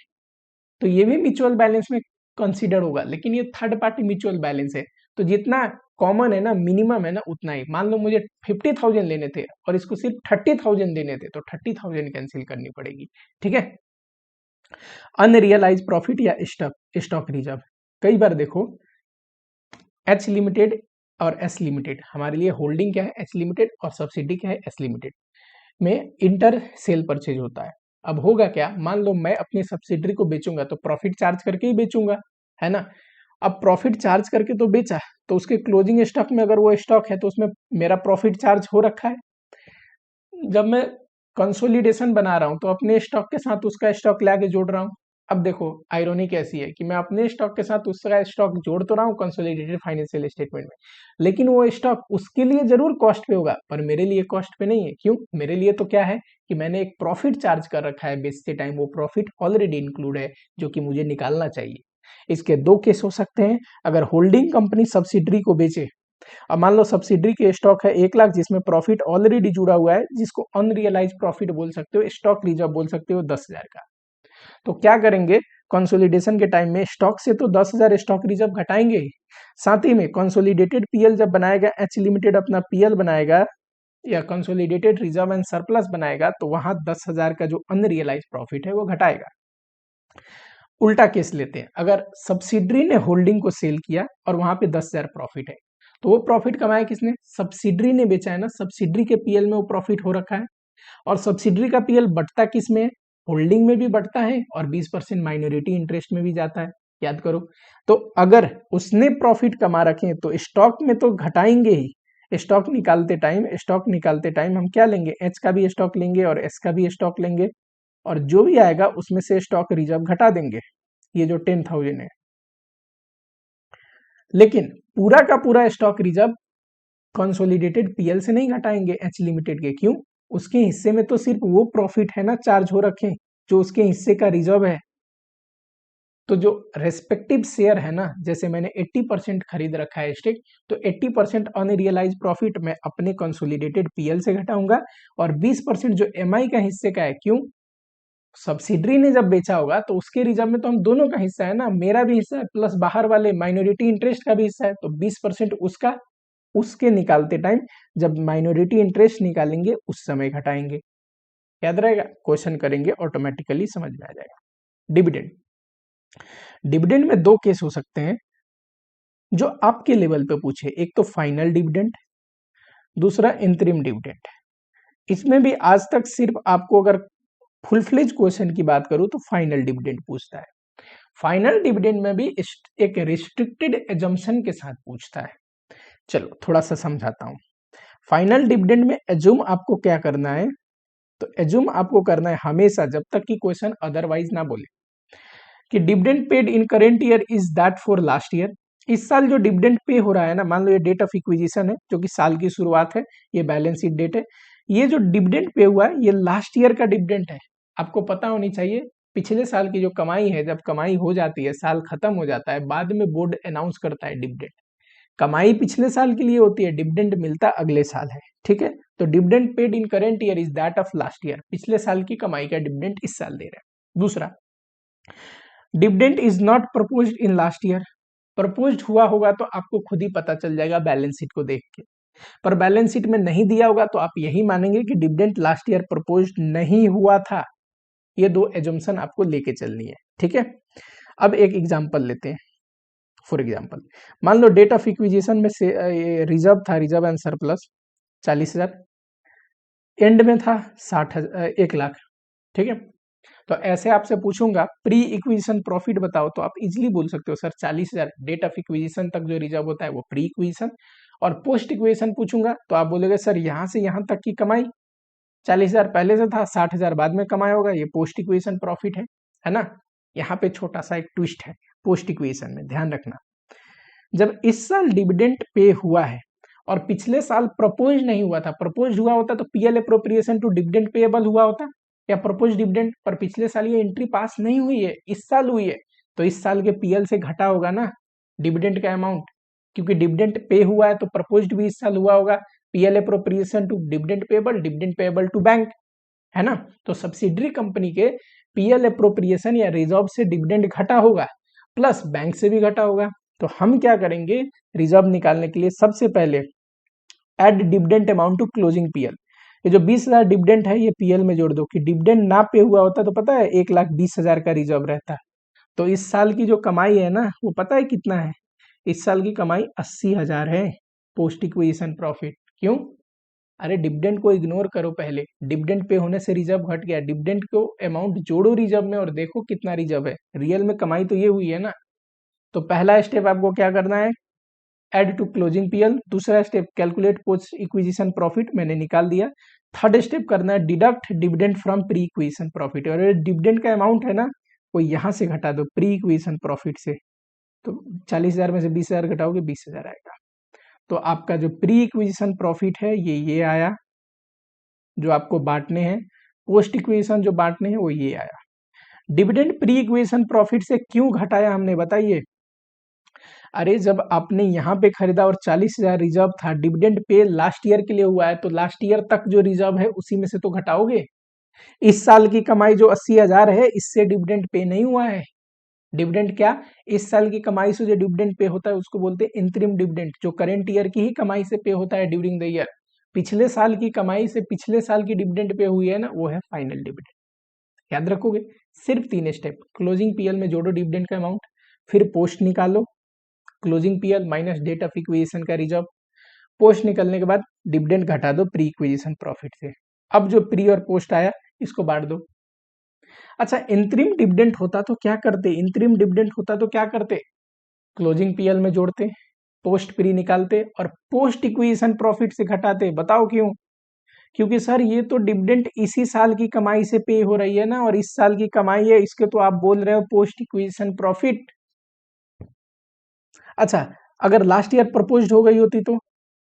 तो ये भी म्यूचुअल बैलेंस में कंसीडर होगा, लेकिन ये थर्ड पार्टी म्यूचुअल बैलेंस है, तो जितना कॉमन है ना, मिनिमम है ना, उतना ही। मान लो मुझे 50,000 लेने थे और इसको सिर्फ 30,000 देने थे, तो 30,000 कैंसिल करनी पड़ेगी। ठीक है। अनरियलाइज प्रॉफिट या स्टॉक रिजर्व, कई बार देखो एच लिमिटेड और एस लिमिटेड, हमारे लिए होल्डिंग क्या है एच लिमिटेड और सब्सिडी क्या है एस लिमिटेड, में इंटर सेल परचेज होता है। अब होगा क्या, मान लो मैं अपनी सब्सिडरी को बेचूंगा तो प्रॉफिट चार्ज करके ही बेचूंगा, है ना। अब प्रॉफिट चार्ज करके तो बेचा, तो उसके क्लोजिंग स्टॉक में अगर वो स्टॉक है तो उसमें मेरा प्रॉफिट चार्ज हो रखा है। जब मैं कंसोलिडेशन बना रहा हूं तो अपने स्टॉक के साथ उसका स्टॉक लाके जोड़ रहा हूं। अब देखो आयरनी कैसी है कि मैं अपने स्टॉक के साथ उसका स्टॉक जोड़ तो रहा हूँ कंसोलिडेटेड फाइनेंशियल स्टेटमेंट में, लेकिन वो स्टॉक उसके लिए जरूर कॉस्ट पे होगा पर मेरे लिए कॉस्ट पे नहीं है। क्यों? मेरे लिए तो क्या है कि मैंने एक प्रॉफिट चार्ज कर रखा है बेचते टाइम, वो प्रॉफिट ऑलरेडी इंक्लूड है जो कि मुझे निकालना चाहिए। इसके दो केस हो सकते हैं। अगर होल्डिंग कंपनी सब्सिडरी को बेचे, अब मान लो सब्सिडरी के स्टॉक है 1 लाख जिसमें प्रॉफिट ऑलरेडी जुड़ा हुआ है, जिसको अनरियलाइज प्रॉफिट बोल सकते हो, स्टॉक रिजर्व बोल सकते हो 10,000 का, तो क्या करेंगे कंसोलिडेशन के टाइम में स्टॉक से तो 10,000 स्टॉक रिजर्व घटाएंगे ही, साथ ही में कंसोलिडेटेड पीएल जब बनाएगा, एच लिमिटेड अपना पीएल बनाएगा या कंसोलिडेटेड रिजर्व एंड सरप्लस बनाएगा, तो वहां 10,000 का जो अनरियलाइज प्रॉफिट है वो घटाएगा। उल्टा केस लेते हैं, अगर सब्सिडरी ने होल्डिंग को सेल किया और वहां पे 10,000 प्रॉफिट है, तो वो प्रॉफिट कमाया किसने? सब्सिडरी ने बेचा है ना, सब्सिडरी के पीएल में वो प्रॉफिट हो रखा है। और सब्सिडरी का पीएल बढ़ता किस में? होल्डिंग में भी बढ़ता है और 20% माइनॉरिटी इंटरेस्ट में भी जाता है, याद करो। तो अगर उसने प्रॉफिट कमा रखे हैं तो स्टॉक में तो घटाएंगे ही। स्टॉक निकालते टाइम हम क्या लेंगे? एच का भी स्टॉक लेंगे और एस का भी स्टॉक लेंगे, और जो भी आएगा उसमें से स्टॉक रिजर्व घटा देंगे, ये जो 10,000 है। लेकिन पूरा का पूरा स्टॉक रिजर्व कंसोलिडेटेड पीएल से नहीं घटाएंगे एच लिमिटेड के। क्यों? उसके हिस्से में तो सिर्फ वो प्रॉफिट है ना चार्ज हो रखे जो उसके हिस्से का रिजर्व है। तो जो रेस्पेक्टिव शेयर है ना, जैसे मैंने 80% खरीद रखा है स्टेक, तो 80% अनरियलाइज प्रॉफिट मैं अपने कंसोलिडेटेड पीएल से घटाऊंगा और 20% जो एमआई का हिस्से का है, क्यों? सब्सिडरी ने जब बेचा होगा तो उसके रिजर्व में तो हम दोनों का हिस्सा है ना, मेरा भी हिस्सा है प्लस बाहर वाले माइनॉरिटी इंटरेस्ट का भी हिस्सा है, तो 20% उसका, उसके निकालते टाइम जब माइनॉरिटी इंटरेस्ट निकालेंगे उस समय घटाएंगे। याद रहेगा, क्वेश्चन करेंगे ऑटोमेटिकली समझ में आ जाएगा। डिविडेंड, डिविडेंड में दो केस हो सकते हैं जो आपके लेवल पे पूछे, एक तो फाइनल डिविडेंड, दूसरा इंतरिम डिविडेंड। इसमें भी आज तक सिर्फ आपको अगर फुल फ्लेज क्वेश्चन की बात करूं तो फाइनल डिविडेंड पूछता है। फाइनल डिविडेंड में भी एक रिस्ट्रिक्टेड एजम्पशन के साथ पूछता है। चलो थोड़ा सा समझाता हूं। फाइनल डिविडेंड में एज्यूम आपको क्या करना है, तो एज्यूम आपको करना है हमेशा, जब तक कि क्वेश्चन अदरवाइज ना बोले, कि dividend paid in current year is that for last year. इस साल जो डिविडेंड पे हो रहा है ना, मान लो ये डेट ऑफ इक्विजिशन है जो कि साल की शुरुआत है, ये बैलेंस शीट डेट है, ये जो डिविडेंड पे हुआ है ये लास्ट ईयर का डिविडेंड है। आपको पता होनी चाहिए पिछले साल की जो कमाई है, जब कमाई हो जाती है, साल खत्म हो जाता है, बाद में बोर्ड अनाउंस करता है डिविडेंड। कमाई पिछले साल के लिए होती है, डिविडेंड मिलता अगले साल है। ठीक है, तो dividend paid in current year is that of last year, पिछले साल की कमाई का डिविडेंड इस साल दे रहा है। दूसरा, dividend is not proposed in last year. Proposed हुआ होगा तो आपको खुद ही पता चल जाएगा बैलेंस शीट को देख के, पर बैलेंस शीट में नहीं दिया होगा तो आप यही मानेंगे कि डिविडेंड लास्ट ईयर प्रपोज्ड नहीं हुआ था। ये दो एजम्पशन आपको लेके चलनी है। ठीक है, अब एक एग्जांपल लेते हैं। फॉर एग्जांपल, मान लो डेट ऑफ इक्विजिशन में से रिजर्व था, रिजर्व एंड सरप्लस 40,000, एंड में था 1 लाख। ठीक है, तो ऐसे आपसे पूछूंगा प्री इक्विजिशन प्रॉफिट बताओ, तो आप इजीली बोल सकते हो सर 40,000। डेट ऑफ इक्विजिशन तक जो रिजर्व होता है वो प्री इक्विजिशन, और पोस्ट इक्विजिशन पूछूंगा तो आप बोलोगे सर यहाँ से यहाँ तक की कमाई 40,000 पहले से था, 60,000 बाद में कमाया होगा, ये पोस्ट इक्विजिशन प्रॉफिट है ना। यहाँ पे छोटा सा एक ट्विस्ट है पोस्ट इक्विजिशन में, ध्यान रखना। जब इस साल डिविडेंड पे हुआ है और पिछले साल प्रपोज नहीं हुआ था, प्रपोज हुआ होता तो PL appropriation to dividend payable हुआ होता या प्रपोज डिविडेंड, पर पिछले साल ये एंट्री पास नहीं हुई है, इस साल हुई है, तो इस साल के पीएल से घटा होगा ना डिविडेंड का अमाउंट, क्योंकि डिविडेंड पे हुआ है तो प्रपोज्ड भी इस साल हुआ होगा। PL appropriation to dividend payable to bank, है ना। तो सब्सिडरी कंपनी के पीएल अप्रोप्रिएशन या रिजर्व से डिविडेंड घटा होगा, प्लस बैंक से भी घटा होगा। तो हम क्या करेंगे, रिजर्व निकालने के लिए सबसे पहले add dividend amount to closing PL. ये जो 20,000 डिविडेंड है ये पीएल में जोड़ दो, कि डिविडेंड ना पे हुआ होता तो पता है 1,20,000 का रिजर्व रहता। तो इस साल की जो कमाई है ना वो पता है कितना है, इस साल की कमाई 80,000 है पोस्ट इक्विजिशन प्रॉफिट। क्यों? अरे डिविडेंड को इग्नोर करो, पहले डिविडेंड पे होने से रिजर्व घट गया, डिविडेंड को अमाउंट जोड़ो रिजर्व में और देखो कितना रिजर्व है। रियल में कमाई तो ये हुई है ना। तो पहला स्टेप आपको क्या करना है, एड टू क्लोजिंग पीएल। दूसरा step calculate post acquisition profit, मैंने निकाल दिया। थर्ड स्टेप करना है deduct dividend from pre acquisition profit, और डिविडेंड का अमाउंट है ना वो यहाँ से घटा दो प्री इक्विजिशन प्रॉफिट से। तो 40,000 में से 20,000 घटाओगे 20,000 आएगा। तो आपका जो प्री इक्विजिशन प्रॉफिट है ये आया जो आपको बांटने हैं, पोस्ट इक्विजिशन जो बांटने हैं वो ये आया। डिविडेंड प्री इक्विजिशन प्रॉफिट से क्यों घटाया हमने बताइए। अरे जब आपने यहाँ पे खरीदा और 40,000 रिजर्व था, डिविडेंड पे लास्ट ईयर के लिए हुआ है तो लास्ट ईयर तक जो रिजर्व है उसी में से तो घटाओगे। इस साल की कमाई जो 80,000 है इससे डिविडेंड पे नहीं हुआ है। डिविडेंड क्या, इस साल की कमाई से जो डिविडेंड पे होता है उसको बोलते हैं इंतरिम डिविडेंड, जो करेंट ईयर की ही कमाई से पे होता है ड्यूरिंग द ईयर। पिछले साल की कमाई से पिछले साल की डिविडेंड पे हुई है ना वो है फाइनल डिविडेंड। याद रखोगे, सिर्फ 3 स्टेप, क्लोजिंग पीएल में जोड़ो डिविडेंड का अमाउंट, फिर पोस्ट निकालो, closing PL minus date of acquisition का रिजर्व, पोस्ट निकलने के बाद डिविडेंड घटा दो प्री इक्विजिशन प्रॉफिट से। अब जो प्री और पोस्ट आया इसको बांट दो। अच्छा इंतरिम डिविडेंड होता तो क्या करते, इंतरिम डिविडेंड होता तो क्या करते, क्लोजिंग पीएल में जोड़ते, पोस्ट प्री निकालते और पोस्ट इक्विजिशन प्रॉफिट से घटाते। बताओ क्यों? क्योंकि सर ये तो डिविडेंड इसी साल की कमाई से पे हो रही है ना, और इस साल की कमाई है, इसके तो आप बोल रहे हो पोस्ट इक्विजिशन प्रॉफिट। अच्छा अगर लास्ट ईयर प्रपोज्ड हो गई होती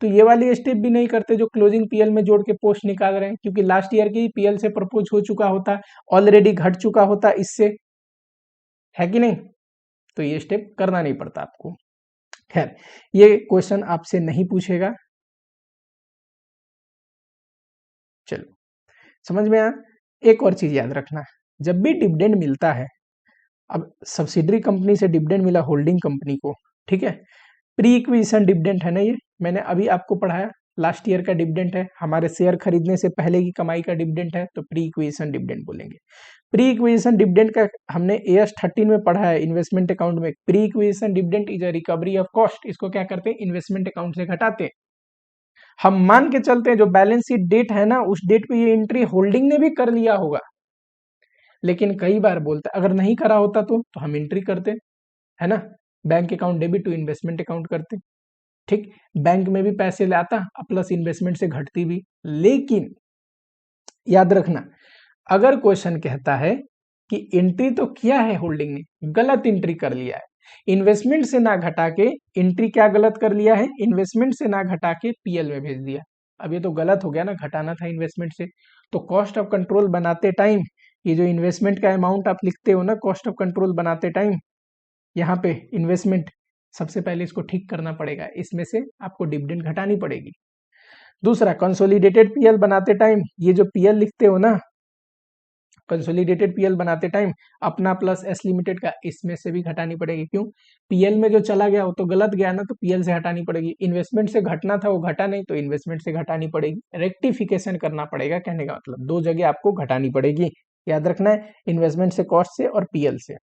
तो ये वाली स्टेप भी नहीं करते जो क्लोजिंग पीएल में जोड़ के पोस्ट निकाल रहे हैं, क्योंकि लास्ट ईयर की पीएल से प्रपोज हो चुका होता, ऑलरेडी घट चुका होता इससे, है कि नहीं। तो ये स्टेप करना नहीं पड़ता आपको। खैर ये क्वेश्चन आपसे नहीं पूछेगा, चलो समझ में आया। एक और चीज याद रखना, जब भी डिविडेंड मिलता है, अब सब्सिडरी कंपनी से डिविडेंड मिला होल्डिंग कंपनी को, ठीक है, प्री इक्विजिशन डिविडेंड है ना, ये मैंने अभी आपको पढ़ाया, लास्ट ईयर का डिविडेंड है, हमारे शेयर खरीदने से पहले की कमाई का डिविडेंड है, तो प्री इक्विजिशन डिविडेंड बोलेंगे। प्री इक्विजिशन डिविडेंड का हमने AS 13 में पढ़ा है इन्वेस्टमेंट अकाउंट में, pre acquisition dividend is a recovery of cost. इसको क्या करते हैं, इन्वेस्टमेंट अकाउंट से घटाते हैं। हम मान के चलते हैं जो बैलेंस शीट डेट है ना उस डेट पे ये एंट्री होल्डिंग ने भी कर लिया होगा, लेकिन कई बार बोलता है अगर नहीं करा होता तो हम एंट्री करते, है ना, bank account debit to investment account करते। ठीक, बैंक में भी पैसे लाता प्लस इन्वेस्टमेंट से घटती भी। लेकिन याद रखना, अगर क्वेश्चन कहता है कि एंट्री तो किया है होल्डिंग ने, गलत एंट्री कर लिया है, इन्वेस्टमेंट से ना घटा के एंट्री क्या गलत कर लिया है, इन्वेस्टमेंट से ना घटा के पीएल में भेज दिया। अब ये तो गलत हो गया ना, घटाना था इन्वेस्टमेंट से। तो कॉस्ट ऑफ कंट्रोल बनाते टाइम ये जो इन्वेस्टमेंट का अमाउंट आप लिखते हो ना कॉस्ट ऑफ कंट्रोल बनाते टाइम, यहाँ पे इन्वेस्टमेंट सबसे पहले इसको ठीक करना पड़ेगा, इसमें से आपको डिविडेंड घटानी पड़ेगी। दूसरा कंसोलिडेटेड पीएल बनाते टाइम ये जो पीएल लिखते हो ना, कंसोलिडेटेड पीएल बनाते टाइम अपना प्लस एस लिमिटेड का, इसमें से भी घटानी पड़ेगी। क्यों, पीएल में जो चला गया वो तो गलत गया ना, तो पीएल से हटानी पड़ेगी। इन्वेस्टमेंट से घटना था वो घटा नहीं, तो इन्वेस्टमेंट से घटानी पड़ेगी। रेक्टिफिकेशन करना पड़ेगा, कहने का मतलब दो जगह आपको घटानी पड़ेगी, याद रखना है, इन्वेस्टमेंट से, कॉस्ट से और पीएल से।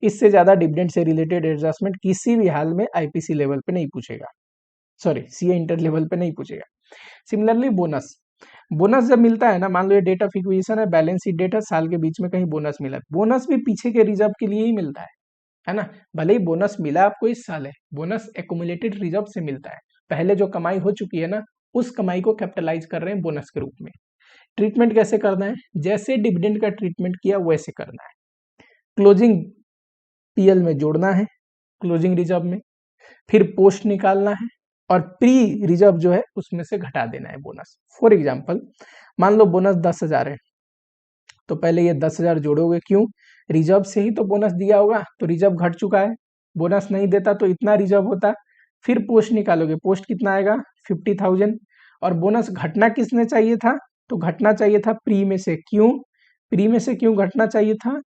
इससे ज्यादा डिविडेंड से रिलेटेड एडजस्टमेंट किसी भी हाल में आईपीसी लेवल पे नहीं पूछेगा, सॉरी सीए इंटर लेवल पे नहीं पूछेगा। सिमिलरली बोनस, बोनस जब मिलता है ना, मान लो ये डेट ऑफ इक्विजिशन है, बैलेंस शीट डेट है, साल के बीच में कहीं बोनस मिला, बोनस भी पीछे के रिजर्व के लिए ही मिलता है ना। भले ही बोनस मिला आपको इस साल है, बोनस एक्यूमुलेटेड रिजर्व से मिलता है, पहले जो कमाई हो चुकी है ना उस कमाई को कैपिटलाइज कर रहे हैं बोनस के रूप में। ट्रीटमेंट कैसे करना है, जैसे डिविडेंड का ट्रीटमेंट किया वैसे करना है। क्लोजिंग पीएल में जोड़ना है क्लोजिंग रिजर्व में, फिर पोस्ट निकालना है और प्री रिजर्व जो है उसमें से घटा देना है बोनस। फॉर एग्जांपल मान लो बोनस 10,000 है, तो पहले ये 10,000 जोड़ोगे, क्यों, रिजर्व से ही तो बोनस दिया होगा, तो रिजर्व घट चुका है, बोनस नहीं देता तो इतना रिजर्व होता, फिर पोस्ट निकालोगे, पोस्ट कितना आएगा 50,000, और बोनस घटना किसने चाहिए था, तो घटना चाहिए था प्री में से। क्यों प्री में से क्यों घटना चाहिए था,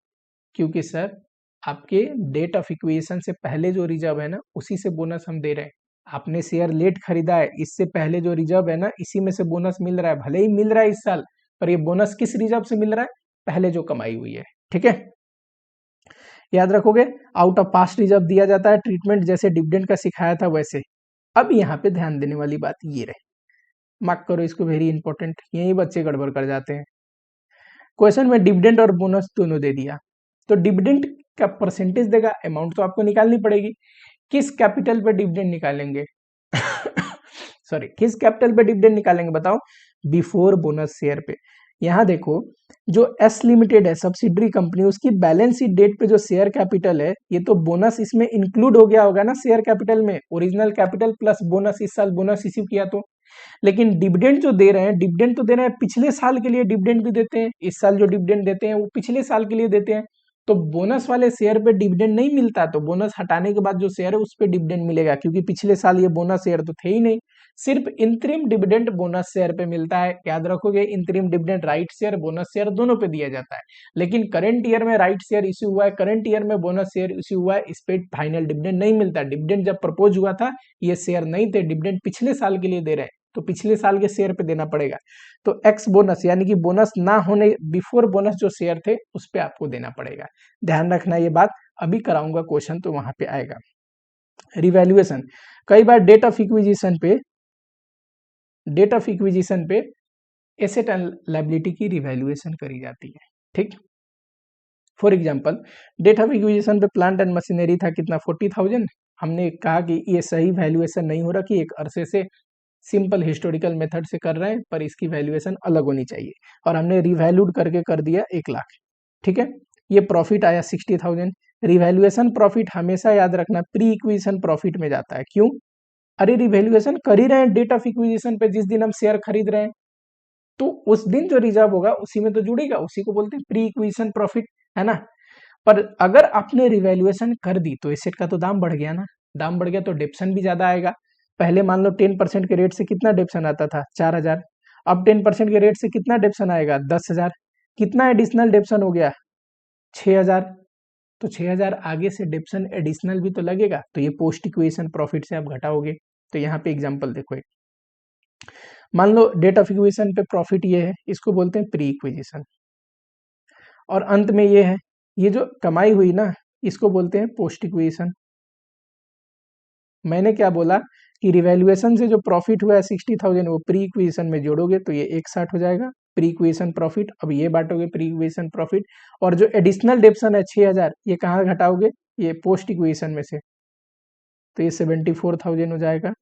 क्योंकि सर आपके डेट ऑफ इक्विजिशन से पहले जो रिजर्व है ना उसी से बोनस हम दे रहे हैं। आपने शेयर लेट खरीदा है, इससे पहले जो रिजर्व है ना इसी में से बोनस मिल रहा है, भले ही मिल रहा है इस साल, पर ये बोनस किस रिजर्व से मिल रहा है, पहले जो कमाई हुई है। ठीक है, याद रखोगे। आउट ऑफ पास्ट रिजर्व दिया जाता है, ट्रीटमेंट जैसे डिविडेंड का सिखाया था वैसे। अब यहाँ पे ध्यान देने वाली बात ये रहे, मार्क करो इसको, वेरी इंपॉर्टेंट, यही बच्चे गड़बड़ कर जाते हैं। क्वेश्चन में डिविडेंड और बोनस दोनों दे दिया, तो डिविडेंड का परसेंटेज देगा, अमाउंट तो आपको निकालनी पड़ेगी। किस कैपिटल पे डिविडेंड निकालेंगे सॉरी, किस कैपिटल पे डिविडेंड निकालेंगे बताओ, बिफोर बोनस शेयर पे। यहाँ देखो, जो एस लिमिटेड है सब्सिडरी कंपनी, उसकी बैलेंस शीट डेट पे जो शेयर कैपिटल है, ये तो बोनस इसमें इंक्लूड हो गया होगा ना शेयर कैपिटल में, ओरिजिनल कैपिटल प्लस बोनस, इस साल बोनस इश्यू किया तो। लेकिन डिविडेंड जो दे रहे हैं, डिविडेंड तो दे रहे हैं पिछले साल के लिए, डिविडेंड भी देते हैं, इस साल जो डिविडेंड देते हैं वो पिछले साल के लिए देते हैं। तो बोनस वाले शेयर पे डिविडेंड नहीं मिलता, तो बोनस हटाने के बाद जो शेयर है उस पे डिविडेंड मिलेगा, क्योंकि पिछले साल ये बोनस शेयर तो थे ही नहीं। सिर्फ इंतरिम डिविडेंड बोनस शेयर पे मिलता है, याद रखोगे। Interim dividend right share bonus share दोनों पे दिया जाता है, लेकिन करंट ईयर में राइट शेयर इश्यू हुआ है, करंट ईयर में बोनस शेयर इश्यू हुआ है, इस पे फाइनल डिविडेंड नहीं मिलता। डिविडेंड जब प्रपोज हुआ था ये शेयर नहीं थे, डिविडेंड पिछले साल के लिए दे रहे हैं, तो पिछले साल के शेयर पे देना पड़ेगा। तो एक्स बोनस यानी कि बोनस ना होने बिफोर बोनस जो शेयर थे उस पे आपको देना पड़ेगा, ध्यान रखना ये बात। अभी कराऊंगा क्वेश्चन तो वहां पे आएगा। रिवैल्यूएशन, कई बार डेट ऑफ इक्विजिशन पे एसेट एंड लायबिलिटी की रिवैल्यूएशन करी जाती है। ठीक, for example date of acquisition पे प्लांट एंड मशीनरी था कितना 40,000, हमने कहा कि ये सही वैल्यूएशन नहीं हो रहा, कि एक अरसे से सिंपल हिस्टोरिकल मेथड से कर रहे हैं, पर इसकी वैल्यूएशन अलग होनी चाहिए, और हमने रिवैल्यूड करके कर दिया 1,00,000। ठीक है, ये प्रॉफिट आया 60,000। रिवैल्यूएशन प्रॉफिट हमेशा याद रखना प्री इक्विजिशन प्रॉफिट में जाता है। क्यों, अरे रिवैल्यूएशन कर ही रहे हैं डेट ऑफ इक्विजिशन पे, जिस दिन हम शेयर खरीद रहे हैं, तो उस दिन जो रिजर्व होगा उसी में तो जुड़ेगा, उसी को बोलते हैं प्री इक्विजिशन प्रॉफिट, है ना। पर अगर आपने रिवैल्यूएशन कर दी तो एसेट का तो दाम बढ़ गया ना, दाम बढ़ गया तो डेप्शन भी ज्यादा आएगा। पहले मान लो 10% के रेट से कितना डेप्शन आता था 4,000, अब 10% के रेट से कितना डेप्शन आएगा 10,000, कितना एडिशनल डेप्शन हो गया 6,000। तो 6,000 आगे से डेप्शन एडिशनल भी तो लगेगा, तो ये पोस्ट इक्विजिशन प्रॉफिट से आप घटाओगे। तो यहाँ पे एग्जांपल देखो, एक मान लो डेट ऑफ इक्विजिशन पे प्रॉफिट ये है, इसको बोलते हैं प्री इक्विजिशन, और अंत में ये है, ये जो कमाई हुई ना इसको बोलते हैं पोस्ट इक्विजिशन। मैंने क्या बोला कि रिवैल्यूएशन से जो प्रॉफिट हुआ है 60,000 वो प्री इक्विजिशन में जोड़ोगे तो ये 160 हो जाएगा प्री इक्विजिशन प्रॉफिट। अब ये बांटोगे प्री इक्विजिशन प्रॉफिट, और जो एडिशनल डेप्शन है 6,000 ये कहाँ घटाओगे, ये पोस्ट इक्विजिशन में से, तो ये 74,000 हो जाएगा।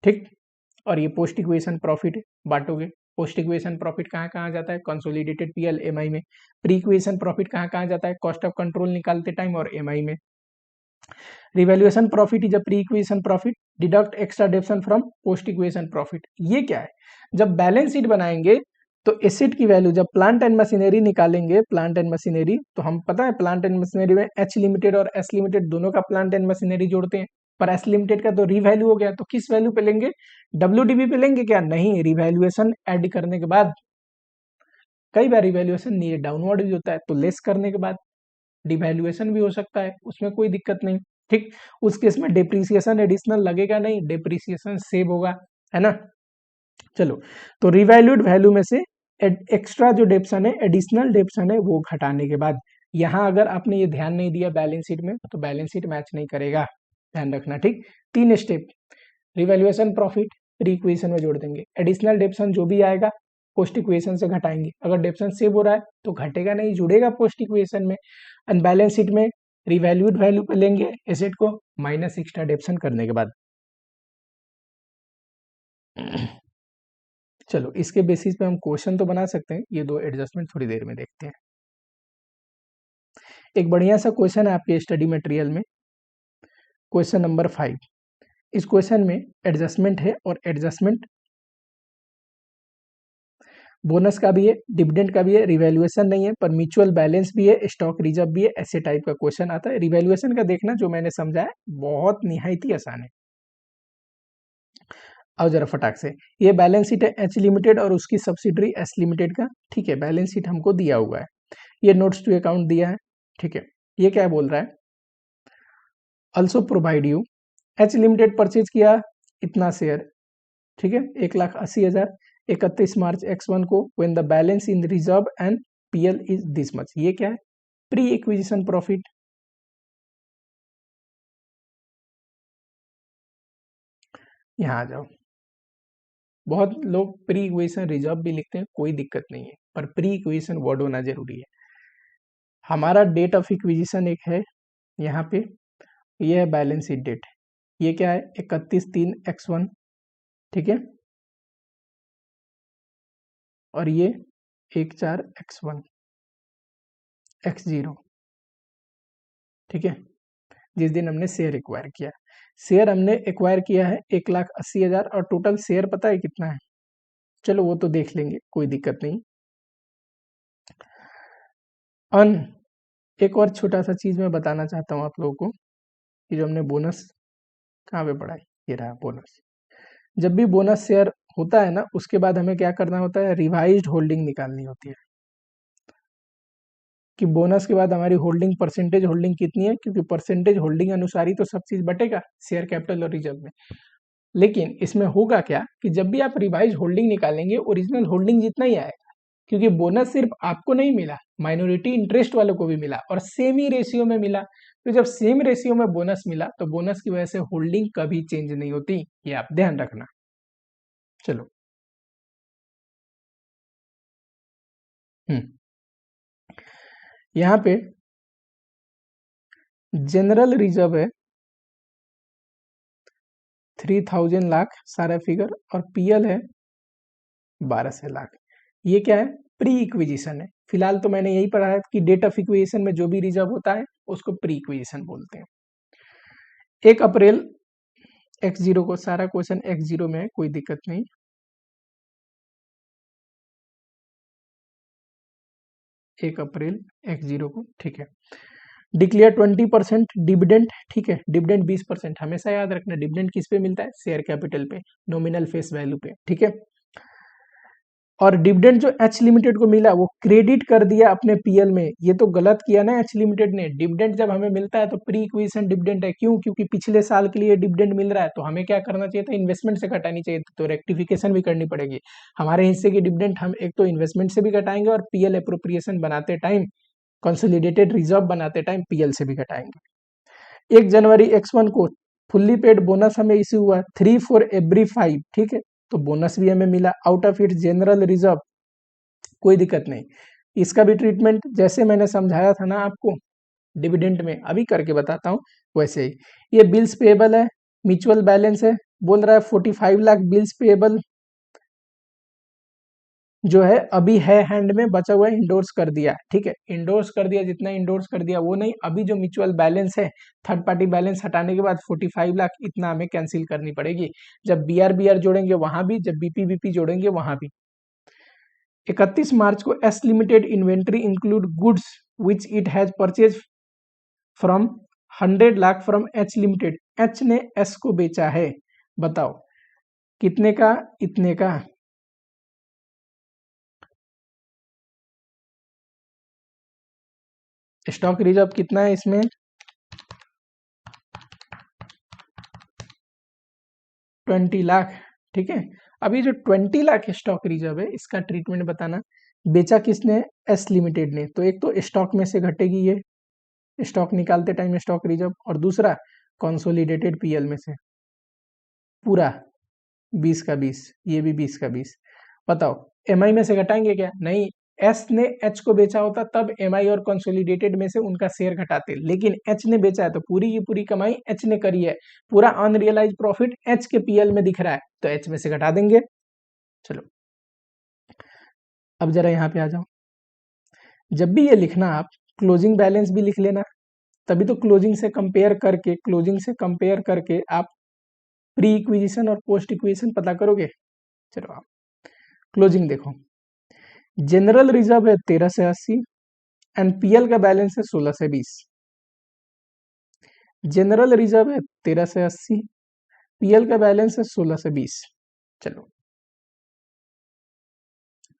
ठीक, और ये पोस्ट इक्विजिशन प्रॉफिट बांटोगे। पोस्ट इक्विजिशन प्रॉफिट कहाँ कहाँ जाता है, कंसोलिडेटेड पीएल एमआई में। प्री इक्विजिशन प्रॉफिट कहाँ कहाँ जाता है, कॉस्ट ऑफ कंट्रोल निकालते टाइम और एमआई में। Revaluation profit is a pre acquisition profit, deduct extra depreciation from post acquisition profit. ये क्या है, जब बैलेंस शीट बनाएंगे तो एसेट की वैल्यू, जब प्लांट एंड मशीनरी निकालेंगे, प्लांट एंड मशीनरी, तो हम पता है प्लांट एंड मशीनरी में एच लिमिटेड और एस लिमिटेड दोनों का प्लांट एंड मशीनरी जोड़ते हैं, पर एस लिमिटेड का तो रीवैल्यू हो गया, तो किस वैल्यू पे लेंगे, डब्ल्यूडीबी पे लेंगे क्या, नहीं, रिवैल्यूएशन ऐड करने के बाद। कई बार रिवैल्यूएशन नीचे डाउनवर्ड भी होता है, तो लेस करने के बाद डिवैल्यूएशन भी हो सकता है, उसमें कोई दिक्कत नहीं। ठीक, उस केस में डेप्रिसिएशन एडिशनल लगेगा नहीं, डेप्रिसिएशन सेव होगा, है ना। चलो, तो रिवैल्यूड वैल्यू में से एक्स्ट्रा जो डेप्शन है, एडिशनल डेप्शन है, वो घटाने के बाद, यहां अगर आपने ये ध्यान नहीं दिया बैलेंस शीट में तो बैलेंस शीट मैच नहीं करेगा, ध्यान रखना। ठीक, 3 step, revaluation profit pre equation में जोड़ देंगे, एडिशनल डेप्शन जो भी आएगा पोस्ट इक्वेशन से घटाएंगे, अगर डेप्शन सेव हो रहा है तो घटेगा नहीं, जुड़ेगा पोस्ट इक्वेशन में। एंड बैलेंस शीट में रिवैल्यूड वैल्यू पे लेंगे एसेट को माइनस एक्स्ट्रा डेप्शन करने के बाद। चलो, इसके बेसिस पे हम क्वेश्चन तो बना सकते हैं, ये 2 एडजस्टमेंट थोड़ी देर में देखते हैं। एक बढ़िया सा क्वेश्चन है आपके स्टडी मटेरियल में, क्वेश्चन नंबर 5। इस क्वेश्चन में एडजस्टमेंट है, और एडजस्टमेंट बोनस का भी है, डिविडेंड का भी है, रिवैल्यूएशन नहीं है, पर म्यूचुअल बैलेंस भी है, स्टॉक रिजर्व भी है, ऐसे टाइप का क्वेश्चन आता है। रिवैल्यूएशन का देखना, जो मैंने समझा है बहुत निहायत ही आसान है। आओ जरा फटाक से, ये बैलेंस शीट है एच लिमिटेड और उसकी सब्सिडरी एस लिमिटेड का, ठीक है। बैलेंस शीट हमको दिया हुआ है, ये नोट्स टू अकाउंट दिया है, ठीक है। ये क्या बोल रहा है, also provide you, H limited purchase किया इतना शेयर, ठीक है, 1,80,000 31 मार्च X1 को, when the balance in reserve and PL is this much. ये क्या है, प्री एक्विजिशन प्रॉफिट। यहाँ आ जाओ, बहुत लोग प्री इक्वेशन रिजर्व भी लिखते हैं, कोई दिक्कत नहीं है, पर प्री इक्वेशन वर्ड होना जरूरी है। हमारा डेट ऑफ इक्विजिशन एक है यहाँ पे, ये है बैलेंस शीट डेट, ये क्या है 31/3 X1, ठीक है, और ये 1/4 X1 X0, ठीक है, जिस दिन हमने शेयर एक्वायर किया। शेयर हमने एक्वायर किया है 1,80,000 और टोटल शेयर पता है कितना है, चलो वो तो देख लेंगे, कोई दिक्कत नहीं। अन एक और छोटा सा चीज मैं बताना चाहता हूँ आप लोगों को, कि जो हमने बोनस कहाँ पे पढ़ा है, ये रहा बोनस। जब भी बोनस शेयर होता है ना, उसके बाद हमें क्या करना होता है, रिवाइज्ड होल्डिंग निकालनी होती है, कि बोनस के बाद हमारी होल्डिंग, परसेंटेज होल्डिंग कितनी है, क्योंकि परसेंटेज होल्डिंग अनुसार ही तो सब चीज बटेगा शेयर कैपिटल और रिजर्व में। लेकिन इसमें होगा क्या, कि जब भी आप रिवाइज होल्डिंग निकालेंगे, ओरिजिनल होल्डिंग जितना ही आएगा, क्योंकि बोनस सिर्फ आपको नहीं मिला, माइनॉरिटी इंटरेस्ट वालों को भी मिला और सेम ही रेशियो में मिला। तो जब सेम रेशियो में बोनस मिला, तो बोनस की वजह से होल्डिंग कभी चेंज नहीं होती, ये आप ध्यान रखना। चलो, यहाँ पे जनरल रिजर्व है 3,000 लाख सारा फिगर, और पीएल है 1,200 लाख। ये क्या है, प्री इक्विजिशन है। फिलहाल तो मैंने यही पढ़ा है कि डेट ऑफ इक्विजिशन में जो भी रिजर्व होता है उसको प्री इक्विजिशन बोलते हैं। 1 अप्रैल X0 को, सारा क्वेश्चन X0 में है, कोई दिक्कत नहीं। 1 अप्रैल X0 को, ठीक है। डिक्लेयर 20% डिविडेंड, ठीक है, डिविडेंड 20%, हमेशा याद रखना डिविडेंड किस पे मिलता है, शेयर कैपिटल पे, नॉमिनल फेस वैल्यू पे, ठीक है। और डिविडेंड जो एच लिमिटेड को मिला वो क्रेडिट कर दिया अपने पीएल में, ये तो गलत किया ना एच लिमिटेड ने। डिविडेंड जब हमें मिलता है तो प्री इक्विजिशन डिविडेंड है, क्यों, क्योंकि पिछले साल के लिए डिविडेंड मिल रहा है, तो हमें क्या करना चाहिए था, इन्वेस्टमेंट से घटानी चाहिए थी, तो रेक्टिफिकेशन भी करनी पड़ेगी। हमारे हिस्से की डिविडेंड हम एक तो इन्वेस्टमेंट से भी घटाएंगे, और पीएल अप्रोप्रिएशन बनाते टाइम, कंसोलिडेटेड रिजर्व बनाते टाइम पीएल से भी घटाएंगे। 1 जनवरी X1 को फुल्ली पेड बोनस हमें इश्यू हुआ 3 फॉर एवरी 5, ठीक है, तो बोनस भी हमें मिला out of it general reserve, कोई दिक्कत नहीं। इसका भी ट्रीटमेंट जैसे मैंने समझाया था ना आपको डिविडेंड में, अभी करके बताता हूँ वैसे ही। ये बिल्स पेएबल है, म्यूचुअल बैलेंस है, बोल रहा है 45 लाख बिल्स पेएबल जो है अभी है हैंड में, बचा हुआ है, इंडोर्स कर दिया, ठीक है, इंडोर्स कर दिया, जितना इंडोर्स कर दिया वो नहीं, अभी जो म्यूचुअल बैलेंस है, थर्ड पार्टी बैलेंस हटाने के बाद 45 लाख इतना हमें कैंसिल करनी पड़ेगी। जब बीआर जोड़ेंगे वहां भी, जब बीपी जोड़ेंगे वहां भी। 31 मार्च को S limited inventory include goods which it has purchase from 100 lakh from H limited, H ने एस को बेचा है, बताओ कितने का, इतने का। स्टॉक रिजर्व कितना है इसमें, 20 लाख, ठीक है। अभी जो 20 लाख स्टॉक रिजर्व है, इसका ट्रीटमेंट बताना, बेचा किसने, एस लिमिटेड ने, तो एक तो स्टॉक में से घटेगी ये, स्टॉक निकालते टाइम स्टॉक रिजर्व, और दूसरा कंसोलिडेटेड पीएल में से पूरा 20 का 20, ये भी 20 का 20। बताओ एमआई में से घटाएंगे क्या, नहीं, एस ने एच को बेचा होता तब एमआई और कंसोलिडेटेड में से उनका शेयर घटाते, लेकिन एच ने बेचा है तो पूरी की पूरी कमाई एच ने करी है, पूरा अनरियलाइज प्रॉफिट एच के पीएल में दिख रहा है, तो एच में से घटा देंगे। चलो अब जरा यहाँ पे आ जाओ, जब भी ये लिखना आप क्लोजिंग बैलेंस भी लिख लेना, तभी तो क्लोजिंग से कंपेयर करके, क्लोजिंग से कंपेयर करके आप प्री इक्विजिशन और पोस्ट इक्विजिशन पता करोगे। चलो आप क्लोजिंग देखो, जनरल रिजर्व है 13 से 80 एंड पीएल का बैलेंस है 16 से 20। जनरल रिजर्व है 13 से 80, पीएल का बैलेंस है 16 से 20। चलो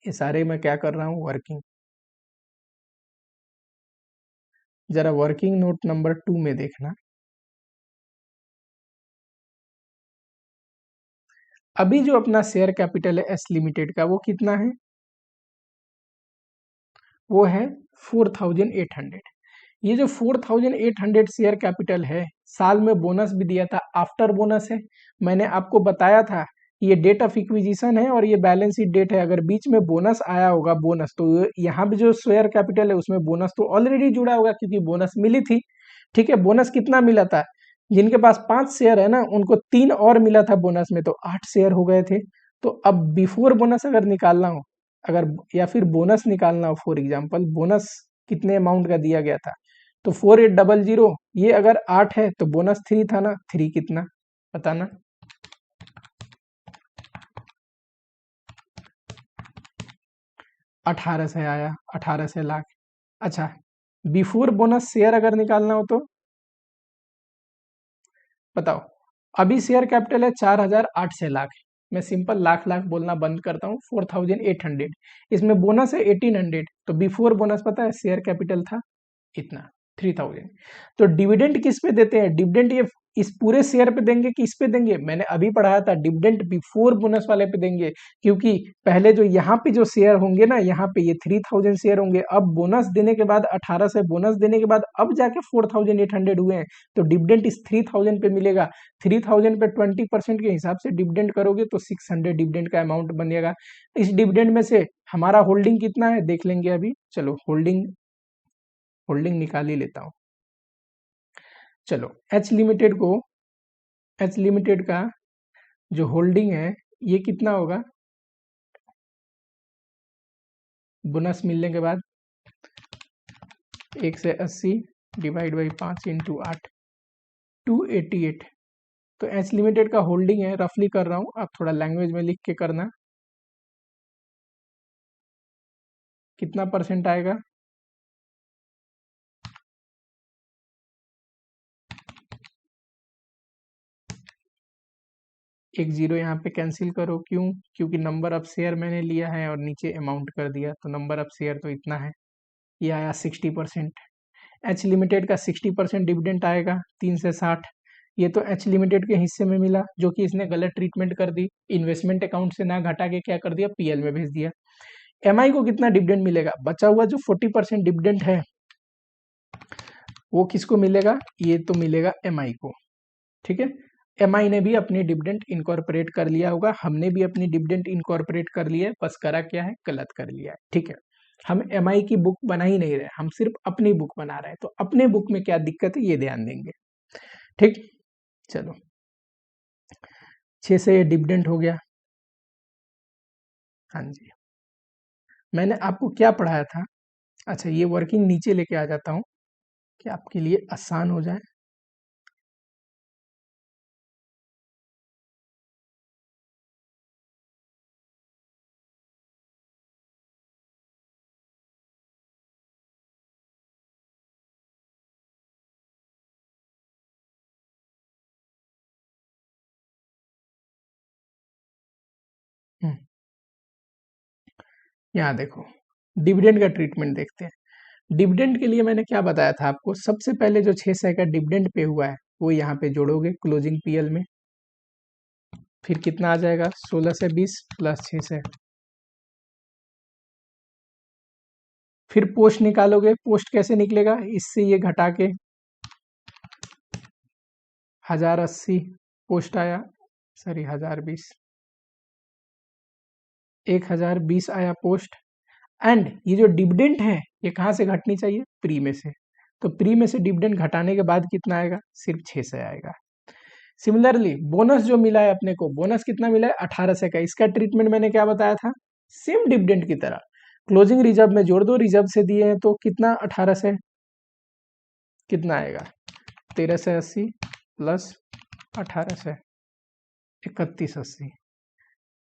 ये सारे मैं क्या कर रहा हूं, वर्किंग। जरा वर्किंग नोट नंबर 2 में देखना। अभी जो अपना शेयर कैपिटल है एस लिमिटेड का, वो कितना है, वो है 4800। ये जो 4800 शेयर कैपिटल है, साल में बोनस भी दिया था, आफ्टर बोनस है। मैंने आपको बताया था ये डेट ऑफ इक्विजिशन है और ये बैलेंस शीट डेट है। अगर बीच में बोनस आया होगा, बोनस, तो यहाँ पे जो शेयर कैपिटल है उसमें बोनस तो ऑलरेडी जुड़ा होगा क्योंकि बोनस मिली थी। ठीक है, बोनस कितना मिला था, जिनके पास 5 शेयर है ना, उनको 3 और मिला था बोनस में, तो 8 शेयर हो गए थे। तो अब बिफोर बोनस अगर निकालना हो, अगर या फिर बोनस निकालना हो, फॉर एग्जाम्पल बोनस कितने अमाउंट का दिया गया था, तो 4800, ये अगर 8 है तो बोनस 3 था ना, 3 कितना बताना। 18 से आया, 18 से लाख। अच्छा, बिफोर बोनस शेयर अगर निकालना हो तो बताओ। अभी शेयर कैपिटल है 4008 से लाख। मैं सिंपल लाख लाख बोलना बंद करता हूँ, 4800। इसमें बोनस है 1800, तो बिफोर बोनस पता है शेयर कैपिटल था इतना, 3000। तो डिविडेंड किस पे देते हैं, डिविडेंड ये इस पूरे शेयर पे देंगे कि इस पे देंगे, मैंने अभी पढ़ाया था डिविडेंड बिफोर बोनस वाले पे देंगे। क्योंकि पहले जो यहाँ पे जो शेयर होंगे ना, यहाँ पे ये 3000 शेयर होंगे, अब बोनस देने के बाद 18 से बोनस देने के बाद अब जाके 4800 हुए हैं, तो डिविडेंड इस 3000 पे मिलेगा। 3000 पे 20% के हिसाब से डिविडेंड करोगे तो 600 डिविडेंड का अमाउंट बनेगा। इस डिविडेंड में से हमारा होल्डिंग कितना है देख लेंगे अभी। चलो होल्डिंग होल्डिंग निकाल ही लेता हूँ। चलो एच लिमिटेड का जो होल्डिंग है ये कितना होगा, बोनस मिलने के बाद 1 से 80 डिवाइड बाई 5 इंटू 8, 288। तो एच लिमिटेड का होल्डिंग है, रफली कर रहा हूँ, आप थोड़ा लैंग्वेज में लिख के करना, कितना परसेंट आएगा, एक जीरो यहाँ पे कैंसिल करो, क्यों, क्योंकि नंबर ऑफ शेयर मैंने लिया है और नीचे अमाउंट कर दिया, तो नंबर ऑफ शेयर तो इतना है, ये आया 60%। एच लिमिटेड का 60% डिविडेंट आएगा 3 से 60। ये तो एच लिमिटेड के हिस्से में मिला, जो कि इसने गलत ट्रीटमेंट कर दी, इन्वेस्टमेंट अकाउंट से ना घटा के क्या कर दिया, पीएल में भेज दिया। एमआई को कितना डिविडेंड मिलेगा, बचा हुआ जो 40% डिविडेंड है वो किसको मिलेगा, ये तो मिलेगा एमआई को। ठीक है, एमआई ने भी अपनी डिविडेंड इनकॉर्पोरेट कर लिया होगा, हमने भी अपनी डिविडेंड इनकॉर्पोरेट कर लिया है, बस करा क्या है, गलत कर लिया है। ठीक है, हम एमआई की बुक बना ही नहीं रहे, हम सिर्फ अपनी बुक बना रहे हैं, तो अपने बुक में क्या दिक्कत है ये ध्यान देंगे। ठीक, चलो 6 से ये डिविडेंड हो गया। हाँ जी, मैंने आपको क्या पढ़ाया था, अच्छा ये वर्किंग नीचे लेके आ जाता हूँ कि आपके लिए आसान हो जाए। हम्म, यहाँ देखो डिविडेंड का ट्रीटमेंट देखते हैं। डिविडेंड के लिए मैंने क्या बताया था आपको, सबसे पहले जो 600 का डिविडेंड पे हुआ है वो यहाँ पे जोड़ोगे क्लोजिंग पीएल में, फिर कितना आ जाएगा 16 से 20 प्लस 6 से, फिर पोस्ट निकालोगे, पोस्ट कैसे निकलेगा, इससे ये घटा के 1080 पोस्ट आया, सॉरी 1020, 1020 आया पोस्ट। एंड ये जो डिविडेंड है ये कहाँ से घटनी चाहिए, प्री में से, तो प्री में से डिविडेंड घटाने के बाद कितना आएगा, सिर्फ 6 से आएगा। सिमिलरली बोनस जो मिला है अपने को, बोनस कितना मिला है 1800 का, इसका ट्रीटमेंट मैंने क्या बताया था, सेम डिविडेंड की तरह क्लोजिंग रिजर्व में जोड़ दो, रिजर्व से दिए हैं तो कितना 18 से कितना आएगा, 13 से 80 प्लस 18 से 3180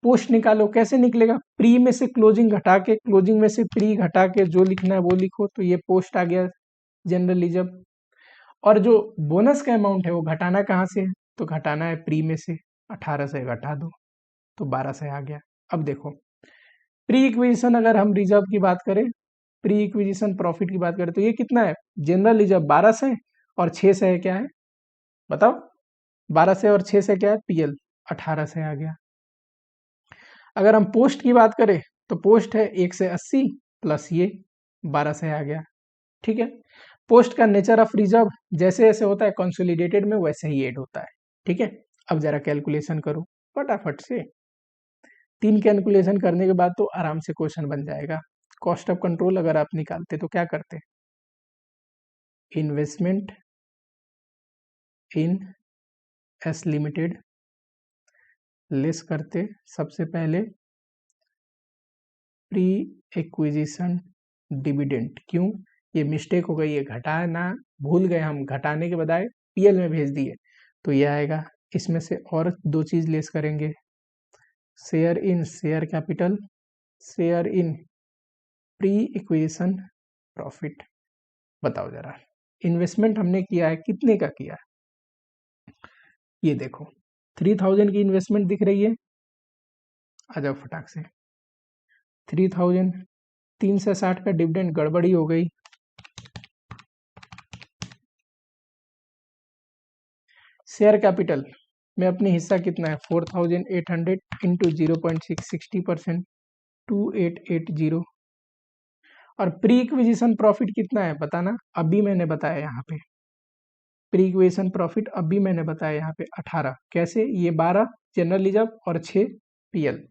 पोस्ट निकालो, कैसे निकलेगा? प्री में से क्लोजिंग घटा के, क्लोजिंग में से प्री घटा के जो लिखना है वो लिखो, तो ये पोस्ट आ गया जनरली जब। और जो बोनस का अमाउंट है वो घटाना कहाँ से है? तो घटाना है प्री में से, 18 से घटा दो तो 12 से आ गया। अब देखो प्री इक्विजिशन अगर हम रिजर्व की बात करें, प्री इक्विजिशन प्रॉफिट की बात करें तो ये कितना है? जनरल रिजर्व 12 से और 6 से है, क्या है बताओ? 12 से और 6 से क्या है? पीएल 18 से आ गया। अगर हम पोस्ट की बात करें तो पोस्ट है 1 से 80 प्लस ये 12 से आ गया, ठीक है। पोस्ट का नेचर ऑफ रिजर्व जैसे जैसे होता है कंसोलिडेटेड में वैसे ही ऐड होता है, ठीक है। अब जरा कैलकुलेशन करो फटाफट से, 3 कैलकुलेशन करने के बाद तो आराम से क्वेश्चन बन जाएगा। कॉस्ट ऑफ कंट्रोल अगर आप निकालते तो क्या करते? इन्वेस्टमेंट इन एस लिमिटेड लेस करते सबसे पहले प्री एक्विजिशन डिविडेंड। क्यों? ये मिस्टेक हो गई है, घटाना भूल गए हम, घटाने के बजाय पीएल में भेज दिए, तो ये आएगा। इसमें से और दो चीज लेस करेंगे, share in share capital, share in pre acquisition profit. बताओ जरा, इन्वेस्टमेंट हमने किया है कितने का किया है? ये देखो 3000 की इन्वेस्टमेंट दिख रही है, आ जाओ फटाक से। 3000, 360 का डिविडेंड गड़बड़ी हो गई, शेयर कैपिटल में अपनी हिस्सा कितना है? 4800 इंटू 0.6 60%, 2880। और प्री इक्विजिशन प्रॉफिट कितना है बताना? अभी मैंने बताया यहाँ पे प्री इक्विजिशन प्रॉफिट, अभी मैंने बताया यहाँ पे 18। कैसे? ये 12 जनरल रिजर्व और 6 पीएल।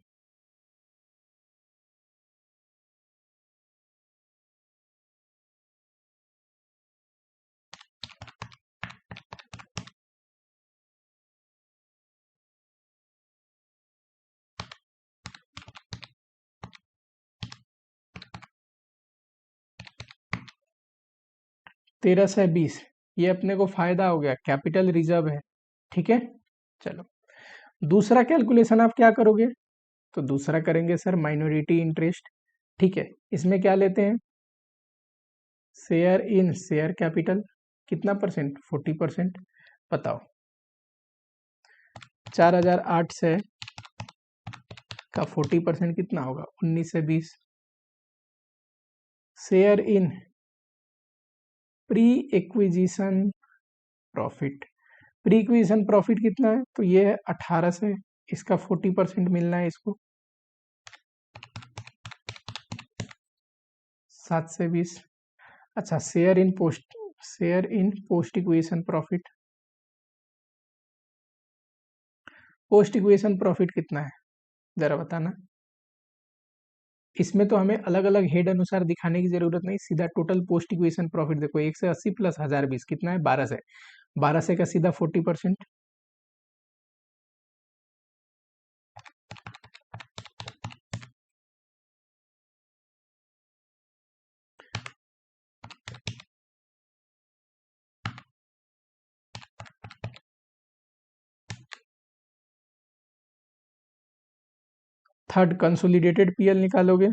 तेरह से 20, ये अपने को फायदा हो गया, कैपिटल रिजर्व है, ठीक है। चलो दूसरा कैलकुलेशन आप क्या करोगे? तो दूसरा करेंगे सर माइनॉरिटी इंटरेस्ट, ठीक है। इसमें क्या लेते हैं? शेयर इन शेयर कैपिटल, कितना परसेंट? 40%। बताओ 4008 से का 40% कितना होगा? 19 से 20। Share in pre acquisition profit, pre acquisition profit कितना है? तो ये है 18 से, इसका 40% मिलना है इसको, 7 से 20। अच्छा share in post equation profit, post equation profit कितना है जरा बताना? इसमें तो हमें अलग अलग हेड अनुसार दिखाने की जरूरत नहीं, सीधा टोटल पोस्ट इक्वेशन प्रॉफिट देखो, 1 से 80 प्लस 1020 कितना है? 12 से, 12 से का सीधा 40%। थर्ड कंसोलिडेटेड पीएल निकालोगे,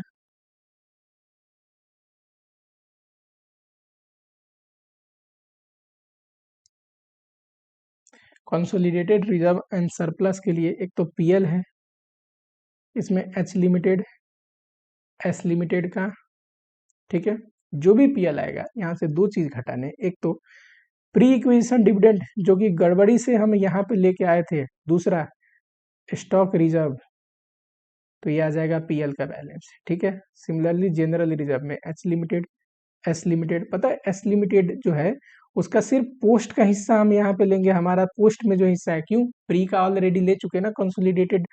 कंसोलिडेटेड रिजर्व एंड सरप्लस के लिए एक तो पीएल है, इसमें एच लिमिटेड, एस लिमिटेड का, ठीक है। जो भी पीएल आएगा यहाँ से दो चीज घटाने, एक तो प्री इक्विजिशन डिविडेंड जो कि गड़बड़ी से हम यहाँ पे लेके आए थे, दूसरा स्टॉक रिजर्व, तो ये आ जाएगा पीएल का बैलेंस, ठीक है। सिमिलरली जनरल रिजर्व में एच लिमिटेड, एस लिमिटेड, पता है एस लिमिटेड जो है उसका सिर्फ पोस्ट का हिस्सा हम यहाँ पे लेंगे, हमारा पोस्ट में जो हिस्सा है, क्यों? प्री का ऑलरेडी ले चुके ना कंसोलिडेटेड,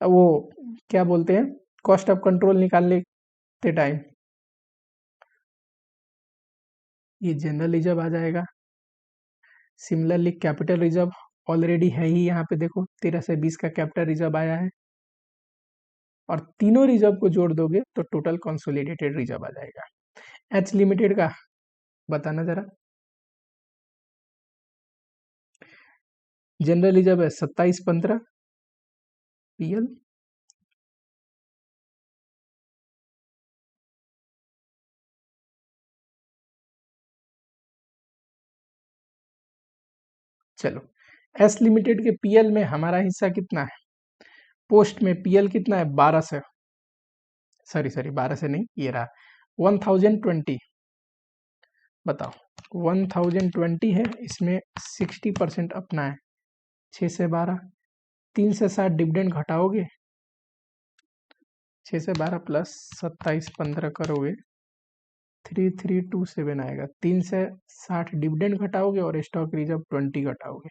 वो क्या बोलते हैं, कॉस्ट ऑफ कंट्रोल निकालने के टाइम, ये जनरल रिजर्व आ जाएगा। सिमिलरली कैपिटल रिजर्व ऑलरेडी है ही यहाँ पे, देखो 13 से 20 का कैपिटल रिजर्व आया है, और तीनों रिजर्व को जोड़ दोगे तो टोटल कंसोलिडेटेड रिजर्व आ जाएगा। एच लिमिटेड का बताना जरा? जनरल रिजर्व है 2715 पीएल, चलो, एस लिमिटेड के पीएल में हमारा हिस्सा कितना है? पोस्ट में पीएल कितना है? 1200, सॉरी 1200 नहीं, ये रहा 1020। बताओ, 1020 है, इसमें 60% अपना है, 6 से 12, 3 से 7 डिविडेंड घटाओगे, 6 से 12 प्लस 27 15 करोगे, 3327 आएगा। 3 से 60 डिविडेंड घटाओगे और स्टॉक रिजर्व 20 घटाओगे।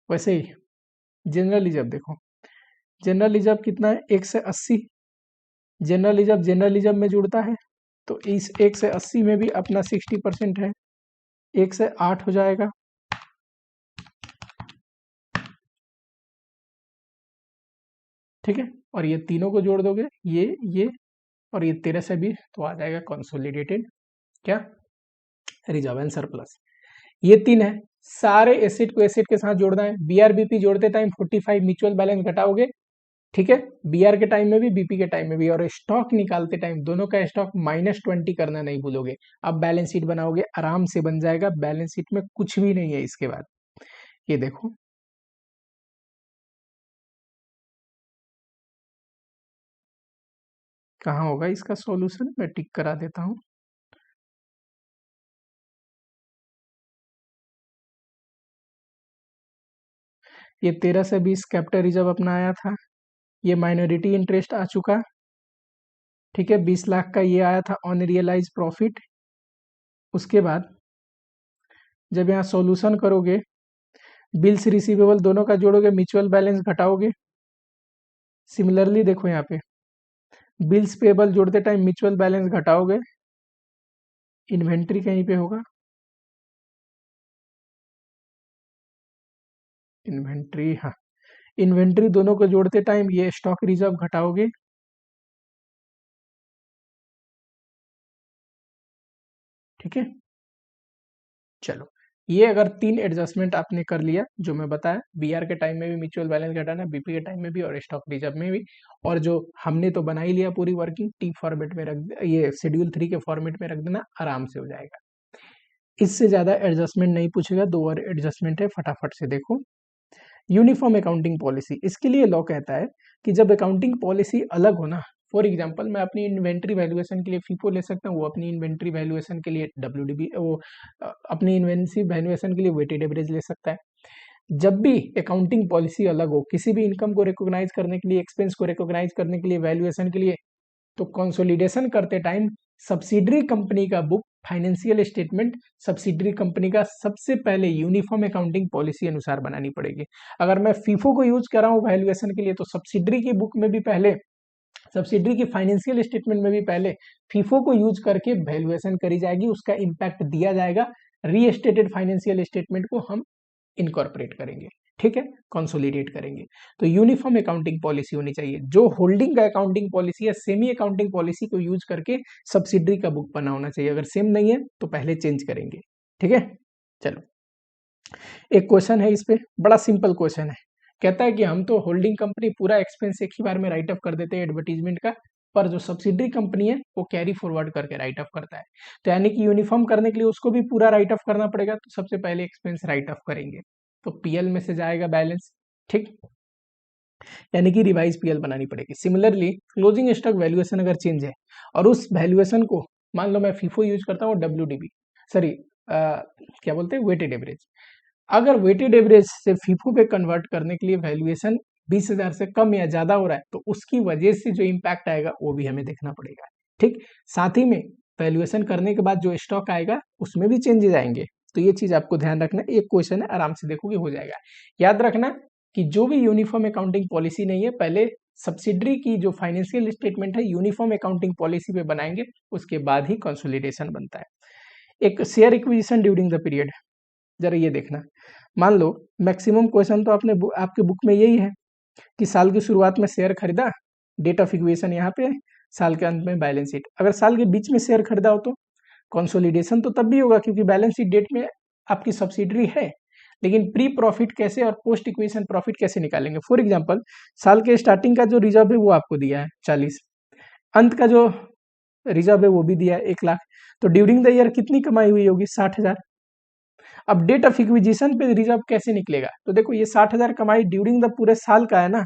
वैसे ही जनरल रिजर्व देखो, जनरल रिजर्व कितना है? 1 से 80। जनरल रिजर्व में जुड़ता है, तो इस 1 से 80 में भी अपना 60% है, 1 से 8 हो जाएगा। ठीक है, और ये तीनों को जोड़ दोगे, ये और ये 13 से भी, तो आ जाएगा कंसोलिडेटेड क्या? Reserve and surplus. ये 3 है। सारे एसेट को एसेट के साथ जोड़ना है। बीआरबीपी जोड़ते टाइम 45 म्यूचुअल बैलेंस घटाओगे, ठीक है, बीआर के टाइम में भी, बीपी के टाइम में भी, और स्टॉक निकालते टाइम दोनों का स्टॉक -20 करना नहीं भूलोगे। अब बैलेंस शीट बनाओगे, आराम से बन जाएगा। बैलेंस शीट में कुछ भी नहीं है इसके बाद। ये देखो, कहाँ होगा इसका सॉल्यूशन, मैं टिक करा देता हूं। ये 13 से 20 कैपिटल रिजर्व अपना आया था, ये माइनॉरिटी इंटरेस्ट आ चुका, ठीक है, 20 लाख का ये आया था अनरियलाइज प्रॉफिट। उसके बाद जब यहाँ सॉल्यूशन करोगे, बिल्स रिसीवेबल दोनों का जोड़ोगे, म्यूचुअल बैलेंस घटाओगे। सिमिलरली देखो यहाँ पे बिल्स पेबल जोड़ते टाइम म्यूचुअल बैलेंस घटाओगे, इन्वेंट्री कहीं पे होगा, इन्वेंट्री, हाँ, इन्वेंट्री दोनों को जोड़ते टाइम ये स्टॉक रिजर्व घटाओगे, ठीक है। चलो, ये अगर 3 एडजस्टमेंट आपने कर लिया जो मैं बताया, बीआर के टाइम में भी म्यूचुअल बैलेंस घटाना, बीपी के टाइम में भी और स्टॉक रिजर्व में भी, और जो हमने तो बना ही लिया पूरी वर्किंग, टी फॉर्मेट में रख, ये शेड्यूल 3 के फॉर्मेट में रख देना, आराम से हो जाएगा। इससे ज्यादा एडजस्टमेंट नहीं पूछेगा, 2 और एडजस्टमेंट है, फटाफट से देखो। यूनिफॉर्म अकाउंटिंग पॉलिसी, इसके लिए लॉ कहता है कि जब अकाउंटिंग पॉलिसी अलग हो ना, फॉर एग्जांपल मैं अपनी इन्वेंट्री वैल्यूएशन के लिए फीफो ले सकता हूँ, वो अपनी इन्वेंट्री वैल्यूएशन के लिए डब्ल्यूडीबी, वो अपनी इन्वेंट्री वैल्यूएशन के लिए वेटेड एवरेज ले सकता है। जब भी अकाउंटिंग पॉलिसी अलग हो, किसी भी इनकम को रिकॉग्नाइज करने के लिए, एक्सपेंस को रिकॉग्नाइज करने के लिए, वैल्यूएशन के लिए, तो कंसोलिडेशन करते टाइम सब्सिडरी कंपनी का book, financial statement subsidiary company का सबसे पहले यूनिफॉर्म अकाउंटिंग पॉलिसी अनुसार बनानी पड़ेगी। अगर मैं फीफो को यूज कर रहा हूँ वैल्यूएशन के लिए, तो सब्सिडरी की बुक में भी पहले, सब्सिडरी की फाइनेंशियल स्टेटमेंट में भी पहले फीफो को यूज करके वैल्यूएशन करी जाएगी, उसका इंपैक्ट दिया जाएगा, रीस्टेटेड फाइनेंशियल स्टेटमेंट को हम इनकॉर्पोरेट करेंगे, ठीक है, कंसोलिडेट करेंगे। तो यूनिफॉर्म अकाउंटिंग पॉलिसी होनी चाहिए। जो होल्डिंग का अकाउंटिंग पॉलिसी है, सेमी अकाउंटिंग पॉलिसी को यूज करके सब्सिडरी का बुक बना होना चाहिए। अगर सेम नहीं है तो पहले चेंज करेंगे, ठीक है। चलो, एक क्वेश्चन है इस पे, बड़ा सिंपल क्वेश्चन है। कहता है कि हम तो होल्डिंग कंपनी पूरा एक्सपेंस एक ही बार में राइट ऑफ कर देते हैं एडवर्टीजमेंट का, पर जो सब्सिडरी कंपनी है वो कैरी फॉरवर्ड करके राइट ऑफ करता है। तो यानी कि यूनिफॉर्म करने के लिए उसको भी पूरा राइट ऑफ करना पड़ेगा, तो सबसे पहले एक्सपेंस राइट ऑफ करेंगे, तो पीएल में से जाएगा बैलेंस, ठीक, यानी कि रिवाइज पीएल बनानी पड़ेगी। सिमिलरली क्लोजिंग स्टॉक वैल्यूएशन अगर चेंज है और उस वैल्यूएशन को, मान लो मैं फीफो यूज करता हूँ, डब्ल्यूडीबी, सॉरी क्या बोलते हैं, वेटेड एवरेज, अगर वेटेड एवरेज से फीफो पे कन्वर्ट करने के लिए वैल्यूएशन 20,000 से कम या ज्यादा हो रहा है, तो उसकी वजह से जो इम्पैक्ट आएगा वो भी हमें देखना पड़ेगा, ठीक। साथ ही में वैल्यूएशन करने के बाद जो स्टॉक आएगा उसमें भी चेंजेस आएंगे, तो ये चीज आपको ध्यान रखना। एक क्वेश्चन है, आराम से देखोगे हो जाएगा। याद रखना कि जो भी यूनिफॉर्म अकाउंटिंग पॉलिसी नहीं है, पहले सब्सिडरी की जो फाइनेंशियल स्टेटमेंट है यूनिफॉर्म अकाउंटिंग पॉलिसी पे बनाएंगे, उसके बाद ही कंसोलिडेशन बनता है। एक share acquisition during the period, जरा ये देखना, मान लो मैक्सिमम क्वेश्चन तो आपने आपके बुक में यही है कि साल की शुरुआत में शेयर खरीदा, डेट ऑफ इक्वेशन यहाँ पे, साल के अंत में बैलेंस शीट। अगर साल के बीच में शेयर खरीदा हो तो कंसोलिडेशन तो तब भी होगा, क्योंकि बैलेंस शीट डेट में आपकी सब्सिडरी है, लेकिन प्री प्रॉफिट कैसे और पोस्ट इक्वेशन प्रॉफिट कैसे निकालेंगे। फॉर एग्जांपल, साल के स्टार्टिंग का जो रिजर्व है वो आपको दिया है 40, अंत का जो रिजर्व है वो भी दिया है 1 लाख। तो ड्यूरिंग द ईयर कितनी कमाई हुई होगी? 60,000। अब डेट ऑफ इक्विजिशन पे रिजर्व कैसे निकलेगा? तो देखो ये 60,000 कमाई ड्यूरिंग द पूरे साल का है ना,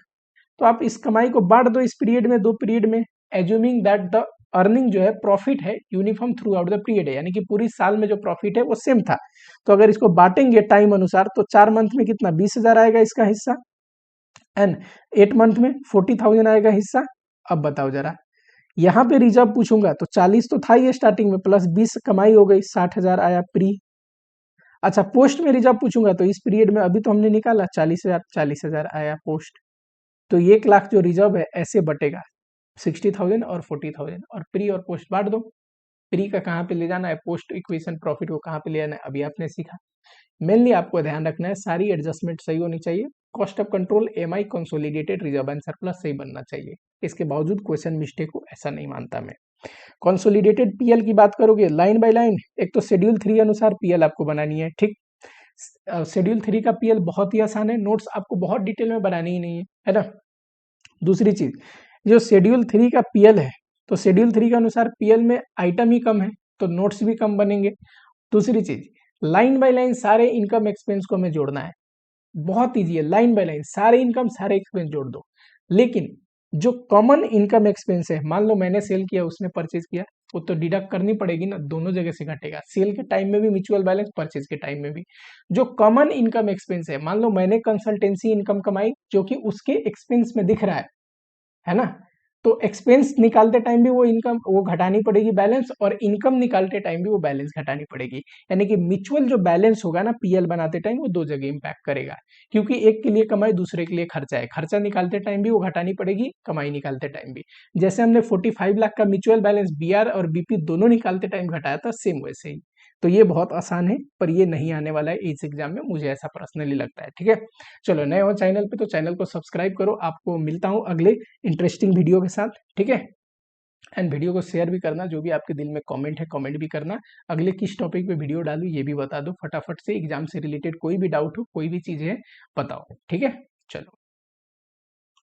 तो आप इस कमाई को बांट दो इस पीरियड में, 2 पीरियड में, एज्यूमिंग दैट द अर्निंग जो है प्रॉफिट है uniform through out the period है, यानी कि पूरी साल में जो प्रॉफिट है वो सेम था। तो अगर इसको बांटेंगे टाइम अनुसार तो 4 मंथ में कितना 20,000 आएगा इसका हिस्सा, एंड 8 मंथ में 40,000 आएगा हिस्सा। अब बताओ जरा, यहाँ पे रिजर्व पूछूंगा तो 40 तो था ही स्टार्टिंग में, प्लस 20 कमाई हो गई, 60,000 आया प्री। अच्छा पोस्ट में रिजर्व पूछूंगा तो इस पीरियड में अभी तो हमने निकाला 40,000 आया पोस्ट। तो 1 लाख जो रिजर्व है ऐसे बटेगा 60,000 और 40,000, और प्री और पोस्ट बांट दो। प्री का कहाँ पे ले जाना है, पोस्ट इक्वेशन प्रॉफिट को कहाँ पे ले जाना है, अभी आपने सीखा। मेनली आपको ध्यान रखना है सारी एडजस्टमेंट सही होनी चाहिए, cost of control, MI, consolidated reserve and surplus सही बनना चाहिए। इसके बावजूद क्वेश्चन मिस्टेक को ऐसा नहीं मानता मैं। कंसोलिडेटेड पीएल की बात करोगे लाइन बाय लाइन, एक तो शेड्यूल 3 अनुसार पीएल आपको बनानी है, ठीक। शेड्यूल 3 का पीएल बहुत ही आसान है, नोट्स आपको बहुत डिटेल में बनानी ही नहीं है ना। दूसरी चीज, जो शेड्यूल 3 का पीएल है, तो शेड्यूल 3 के अनुसार पीएल में आइटम ही कम है तो नोट्स भी कम बनेंगे। दूसरी चीज, लाइन बाय लाइन सारे इनकम एक्सपेंस को हमें जोड़ना है, बहुत ईजी है, लाइन बाय लाइन सारे इनकम सारे एक्सपेंस जोड़ दो। लेकिन जो कॉमन इनकम एक्सपेंस है, मान लो मैंने सेल किया उसने परचेज किया, वो तो डिडक्ट करनी पड़ेगी ना, दोनों जगह से घटेगा, सेल के टाइम में भी म्यूचुअल बैलेंस, परचेज के टाइम में भी। जो कॉमन इनकम एक्सपेंस है, मान लो मैंने कंसल्टेंसी इनकम कमाई जो कि उसके एक्सपेंस में दिख रहा है ना, तो एक्सपेंस निकालते टाइम भी वो इनकम वो घटानी पड़ेगी बैलेंस, और इनकम निकालते टाइम भी वो बैलेंस घटानी पड़ेगी। यानी कि म्यूचुअल जो बैलेंस होगा ना पीएल बनाते टाइम, वो 2 जगह इंपैक्ट करेगा, क्योंकि एक के लिए कमाई दूसरे के लिए खर्चा है, खर्चा निकालते टाइम भी वो घटानी पड़ेगी, कमाई निकालते टाइम भी। जैसे हमने 45 लाख का म्यूचुअल बैलेंस बीआर और बीपी दोनों निकालते टाइम घटाया था, सेम वैसे ही। तो ये बहुत आसान है, पर ये नहीं आने वाला है इस एग्जाम में, मुझे ऐसा पर्सनली लगता है, ठीक है। चलो नए हो चैनल पे तो चैनल को सब्सक्राइब करो, आपको मिलता हूँ अगले इंटरेस्टिंग वीडियो के साथ, ठीक है। एंड वीडियो को शेयर भी करना, जो भी आपके दिल में कमेंट है कमेंट भी करना, अगले किस टॉपिक पे वीडियो डालूं ये भी बता दो फटाफट से, एग्जाम से रिलेटेड कोई भी डाउट हो कोई भी चीज़ है बताओ, ठीक है। चलो।